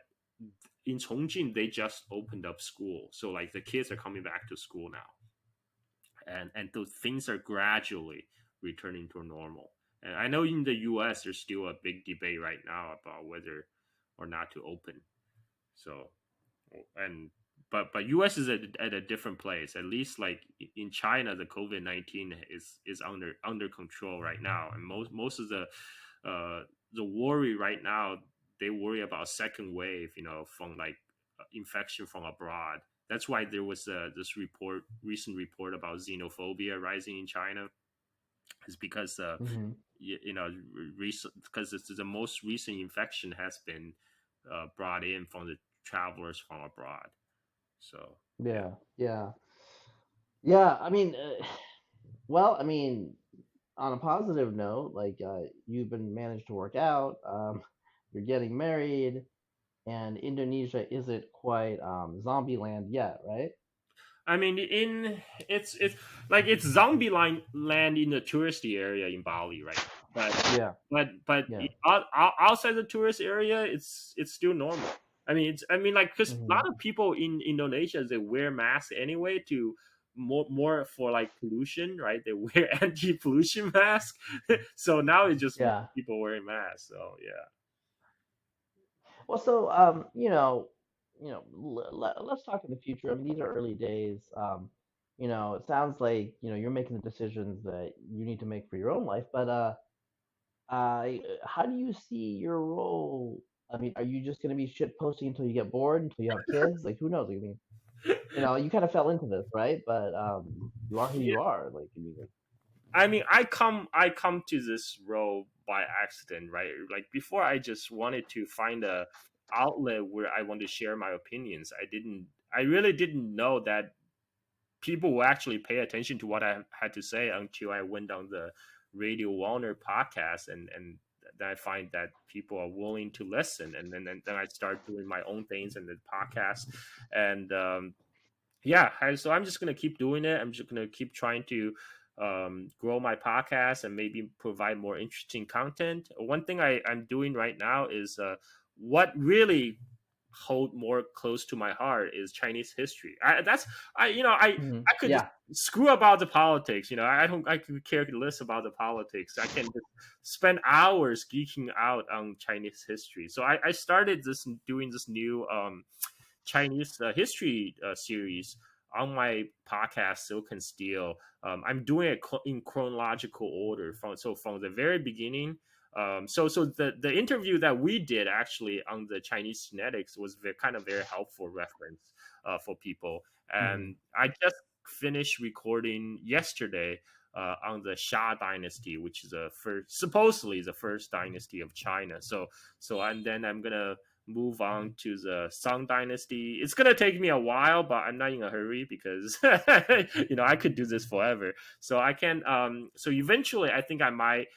in Chongqing they just opened up school, so like the kids are coming back to school now, and those things are gradually returning to normal. And I know in the U.S. there's still a big debate right now about whether or not to open. So and but U.S. is at a different place. At least like in China, the COVID-19 is under control right now, and most of the worry right now, they worry about a second wave, from like infection from abroad. That's why there was this recent report about xenophobia rising in China. Is because mhm. recent because it's the most recent infection has been brought in from the travelers from abroad. So yeah, Yeah, yeah, yeah. I mean, well, I mean, on a positive note, like you've been managed to work out, you're getting married, and Indonesia isn't quite zombie land yet, right? I mean, it's like it's zombie land in the touristy area in Bali, right? But Yeah, but yeah. outside the tourist area, it's still normal. I mean, like because a Hmm. lot of people in Indonesia they wear masks anyway to more for like pollution, right? They wear anti-pollution masks, so now it's just more Yeah. people wearing masks. So yeah. Well, so let's talk in the future. I mean, these are early days. It sounds like you're making the decisions that you need to make for your own life. But how do you see your role? I mean, are you just going to be shit posting until you get bored, until you have kids? Like, who knows? I mean, you kind of fell into this, right? But you are who you are. Like, I mean, I mean, I come to this role by accident, right? Like before, I just wanted to find a outlet where I want to share my opinions. I really didn't know that people will actually pay attention to what I had to say until I went on the Radio Warner podcast, and then I find that people are willing to listen, and then I start doing my own things in the podcast, and yeah, so I'm just gonna keep doing it. I'm just gonna keep trying to grow my podcast and maybe provide more interesting content. One thing I'm doing right now is what really hold more close to my heart is Chinese history. I could just yeah. screw about the politics. I could care less about the politics. I can just spend hours geeking out on Chinese history. So I started this doing this new Chinese history series on my podcast Silk and Steel. I'm doing it in chronological order from the very beginning. So the interview that we did actually on the Chinese genetics was kind of very helpful reference for people. Hmm. And I just finished recording yesterday on the Xia dynasty, which is supposedly the first dynasty of China. And then I'm gonna move on to the Song Dynasty. It's gonna take me a while, but I'm not in a hurry because I could do this forever. So I can. So eventually, I think I might.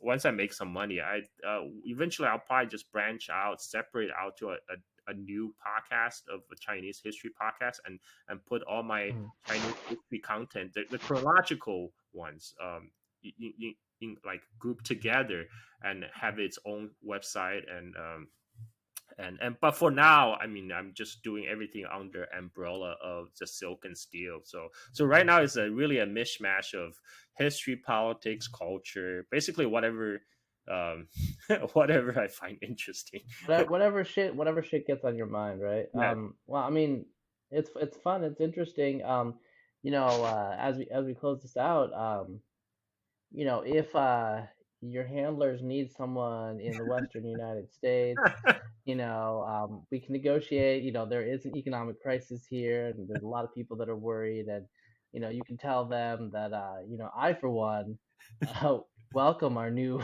Once I make some money, eventually I'll probably just branch out, separate out to a new podcast of a Chinese history podcast, and put all my Hmm. Chinese history content, the chronological ones, like grouped together and have its own website and but for now, I mean, I'm just doing everything under umbrella of the Silk and Steel. So right now it's really a mishmash of history, politics, culture, basically whatever um whatever I find interesting. Whatever shit gets on your mind, right? Yeah. Well, I mean, it's fun, it's interesting. As we close this out, if your handlers need someone in the Western United States, we can negotiate. There is an economic crisis here, and there's a lot of people that are worried, and you can tell them that I for one uh, welcome our new.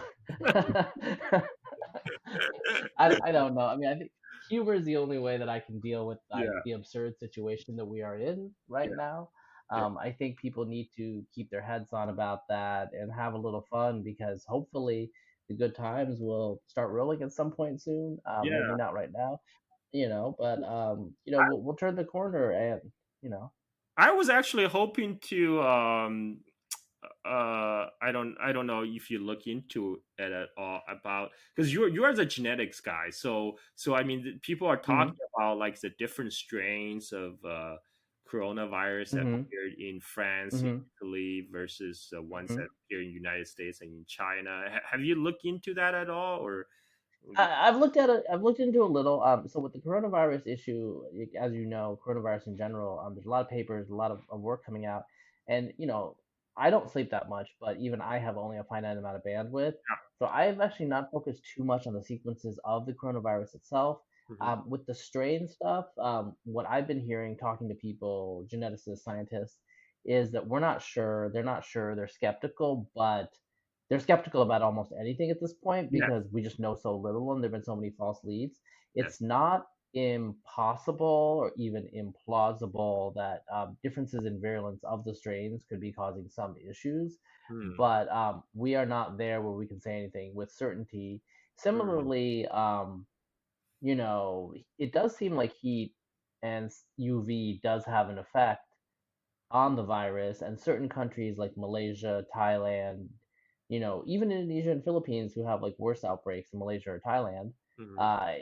I don't know. I mean, I think humor is the only way that I can deal with Yeah. the absurd situation that we are in right Yeah. now. Yeah. I think people need to keep their heads on about that and have a little fun, because hopefully the good times will start rolling at some point soon. Maybe Yeah. not right now, but we'll turn the corner, and you know. I was actually hoping to I don't know if you look into it at all about, because you're the genetics guy, so I mean people are Mhm. talking about like the different strains of coronavirus that Mhm. appeared in France, in Mhm. Italy versus the ones that Mhm. appear in United States and in China. Have you looked into that at all, or I've looked at it. I've looked into a little. So with the coronavirus issue, as you know, coronavirus in general, there's a lot of papers, a lot of work coming out, and I don't sleep that much, but even I have only a finite amount of bandwidth. So I've actually not focused too much on the sequences of the coronavirus itself. Mhm. With the strain stuff, what I've been hearing, talking to people, geneticists, scientists, is that we're not sure. They're not sure. They're skeptical, but they're skeptical about almost anything at this point Yes, because we just know so little and there've been so many false leads. yes. It's not impossible or even implausible that differences in virulence of the strains could be causing some issues, Hmm. but we are not there where we can say anything with certainty. Hmm. Similarly, it does seem like he and UV does have an effect on the virus, and certain countries like Malaysia, Thailand, even Indonesia and Philippines, who have like worse outbreaks than Malaysia or Thailand, Mhm. uh,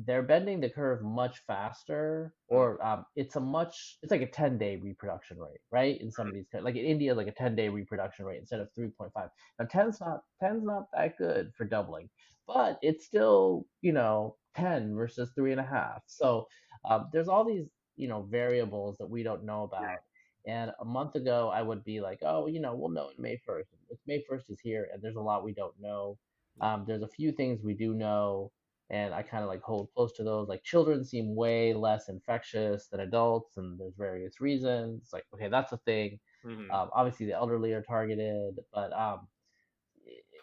they're bending the curve much faster, Mhm. or it's like a 10-day reproduction rate, right? In some of these, like in India, like a 10-day reproduction rate instead of 3.5. Now, ten's not that good for doubling, but it's still 10 versus 3.5. So there's all these variables that we don't know Yeah. about. And a month ago, I would be like, oh, we'll know in May 1st. It's May 1st is here, and there's a lot we don't know. There's a few things we do know, and I kind of like hold close to those. Like children seem way less infectious than adults, and there's various reasons. Like, okay, that's a thing. Mhm. Obviously, the elderly are targeted, but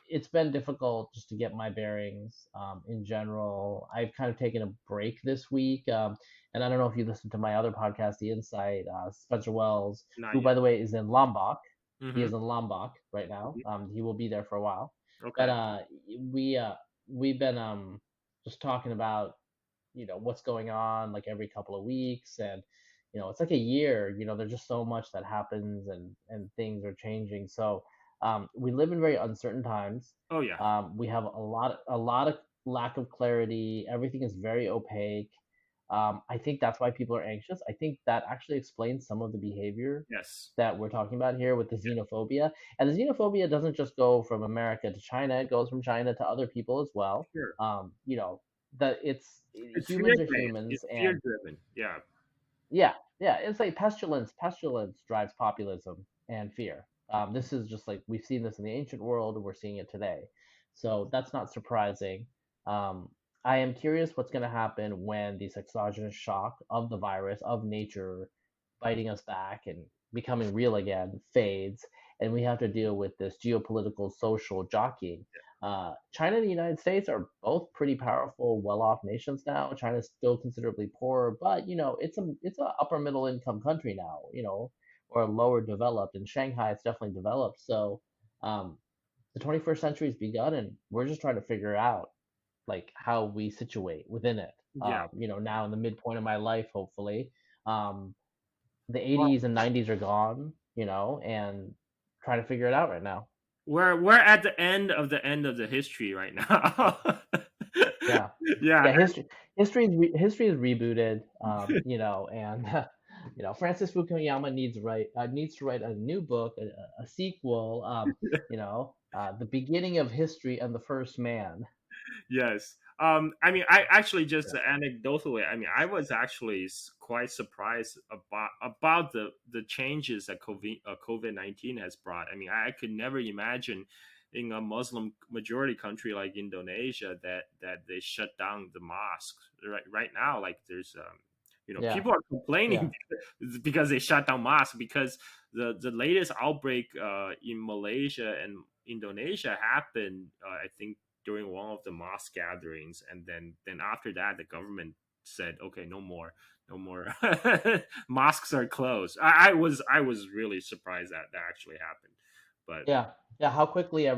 it's been difficult just to get my bearings in general. I've kind of taken a break this week. And I don't know if you listened to my other podcast, The Insight, Spencer Wells, Not who, yet. by the way, is in Lombok. He Mhm. is in Lombok right now. He will be there for a while. But Okay. we we've been just talking about what's going on like every couple of weeks, and it's like a year. There's just so much that happens, and things are changing. So we live in very uncertain times. Oh yeah. We have a lot of lack of clarity. Everything is very opaque. I think that's why people are anxious. I think that actually explains some of the behavior Yes. that we're talking about here with the xenophobia. And the xenophobia doesn't just go from America to China; it goes from China to other people as well. Sure. That It's fear humans are based. humans, It's and fear driven. Yeah. yeah, yeah, it's like pestilence drives populism and fear. This is just like we've seen this in the ancient world, and we're seeing it today, so that's not surprising. um, I am curious what's going to happen when this exogenous shock of the virus, of nature biting us back and becoming real again, fades, and we have to deal with this geopolitical social jockeying. China and the United States are both pretty powerful, well-off nations now. China's still considerably poorer, but it's a upper middle income country now, or lower developed. In Shanghai, it's definitely developed. So um, the 21st century has begun, and we're just trying to figure out like how we situate within it. Yeah. Now in the midpoint of my life, hopefully, um, the Well, 80s and 90s are gone, and trying to figure it out right now. we're at the end of the history right now. Yeah. Yeah. Yeah, history is rebooted, and Francis Fukuyama needs to write a new book, a sequel, the beginning of history and the first man. Yes. I mean, I actually Yeah. just anecdotally, I mean, I was actually quite surprised about the changes that COVID-19 has brought. I mean, I could never imagine in a Muslim majority country like Indonesia that they shut down the mosques right now. Like there's Yeah. people are Yeah. complaining because they shut down mosques because the latest outbreak in Malaysia and Indonesia happened, I think during one of the mosque gatherings, and then after that the government said, okay, no more mosques are closed. I was really surprised that that actually happened, but Yeah, yeah. How quickly? I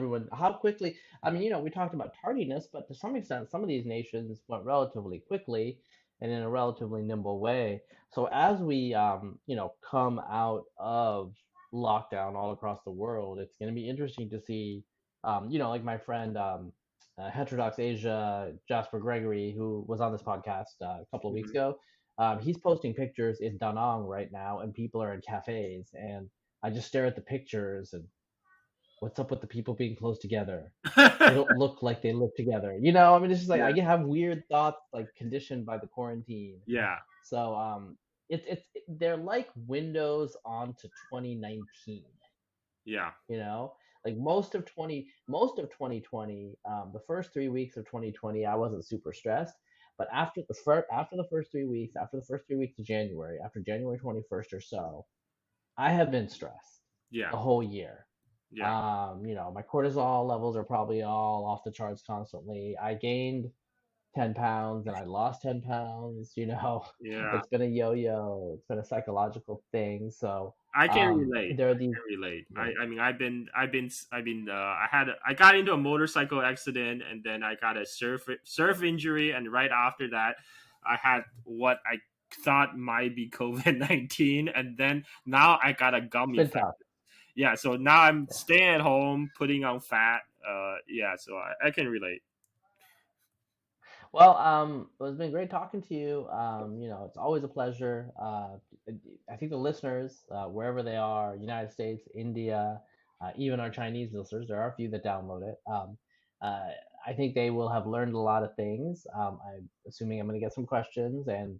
mean, we talked about tardiness, but to some extent, some of these nations went relatively quickly and in a relatively nimble way. So as we, come out of lockdown all across the world, it's going to be interesting to see, like my friend, Heterodox Asia, Jasper Gregory, who was on this podcast a couple of weeks mhm. ago. He's posting pictures in Da Nang right now, and people are in cafes, and I just stare at the pictures and what's up with the people being close together? They don't look like they live together. I mean, it's just like Yeah, I can have weird thoughts like conditioned by the quarantine. yeah, So they're like windows onto 2019. yeah. You know, like most of 2020, the first 3 weeks of 2020, I wasn't super stressed. But after the first 3 weeks of January, after January 21st or so, I have been stressed Yeah, the whole year. yeah, My cortisol levels are probably all off the charts constantly. I gained 10 pounds and I lost 10 pounds. yeah. It's been a yo-yo. It's been a psychological thing. So, I can relate. there are I these, can relate. yeah, I mean, I got into a motorcycle accident, and then I got a surf injury, and right after that, I had what thought might be COVID-19, and then now I got a It's gummy been fat. tough. Yeah, so now I'm Yeah. staying at home, putting on fat. Yeah, so I can relate. Well, it's been great talking to you. It's always a pleasure. I think the listeners, wherever they are, United States, India, even our Chinese listeners, there are a few that download it. Uh, I think they will have learned a lot of things. I'm assuming I'm going to get some questions, and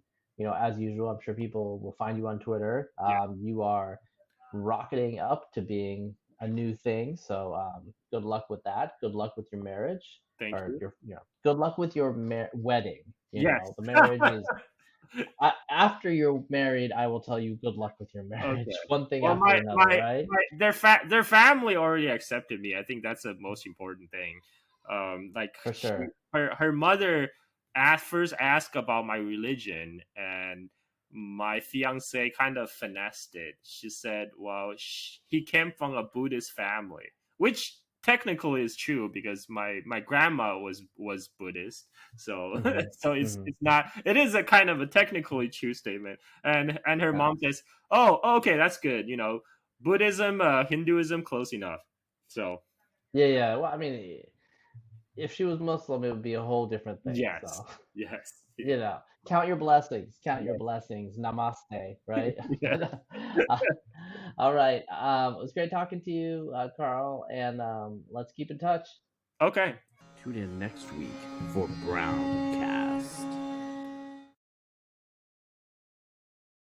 as usual, I'm sure people will find you on Twitter. Yeah, You are rocketing up to being a new thing, so good luck with that. Good luck with your marriage thank or you. your good luck with your wedding. Yes. The marriage is after you're married. I will tell you good luck with your Okay. marriage. One thing Well, after another, right? their family already accepted me. I think that's the most important thing. Like For sure. her mother first asked about my religion, and my fiance kind of finessed it. She said, "Well, he came from a Buddhist family," which technically is true because my grandma was Buddhist. So Hmm. so Hmm. it's not, it is a kind of a technically true statement. And her Yeah. mom says, "Oh, okay, that's good. Buddhism, Hinduism, close enough." So Yeah. Yeah. Well, I mean, if she was Muslim, it would be a whole different thing. yes, So, yes, count your blessings. Count your yes, blessings. Namaste. Right. yes. But all right. It was great talking to you, Carl, and let's keep in touch. Okay. Tune in next week for Browncast.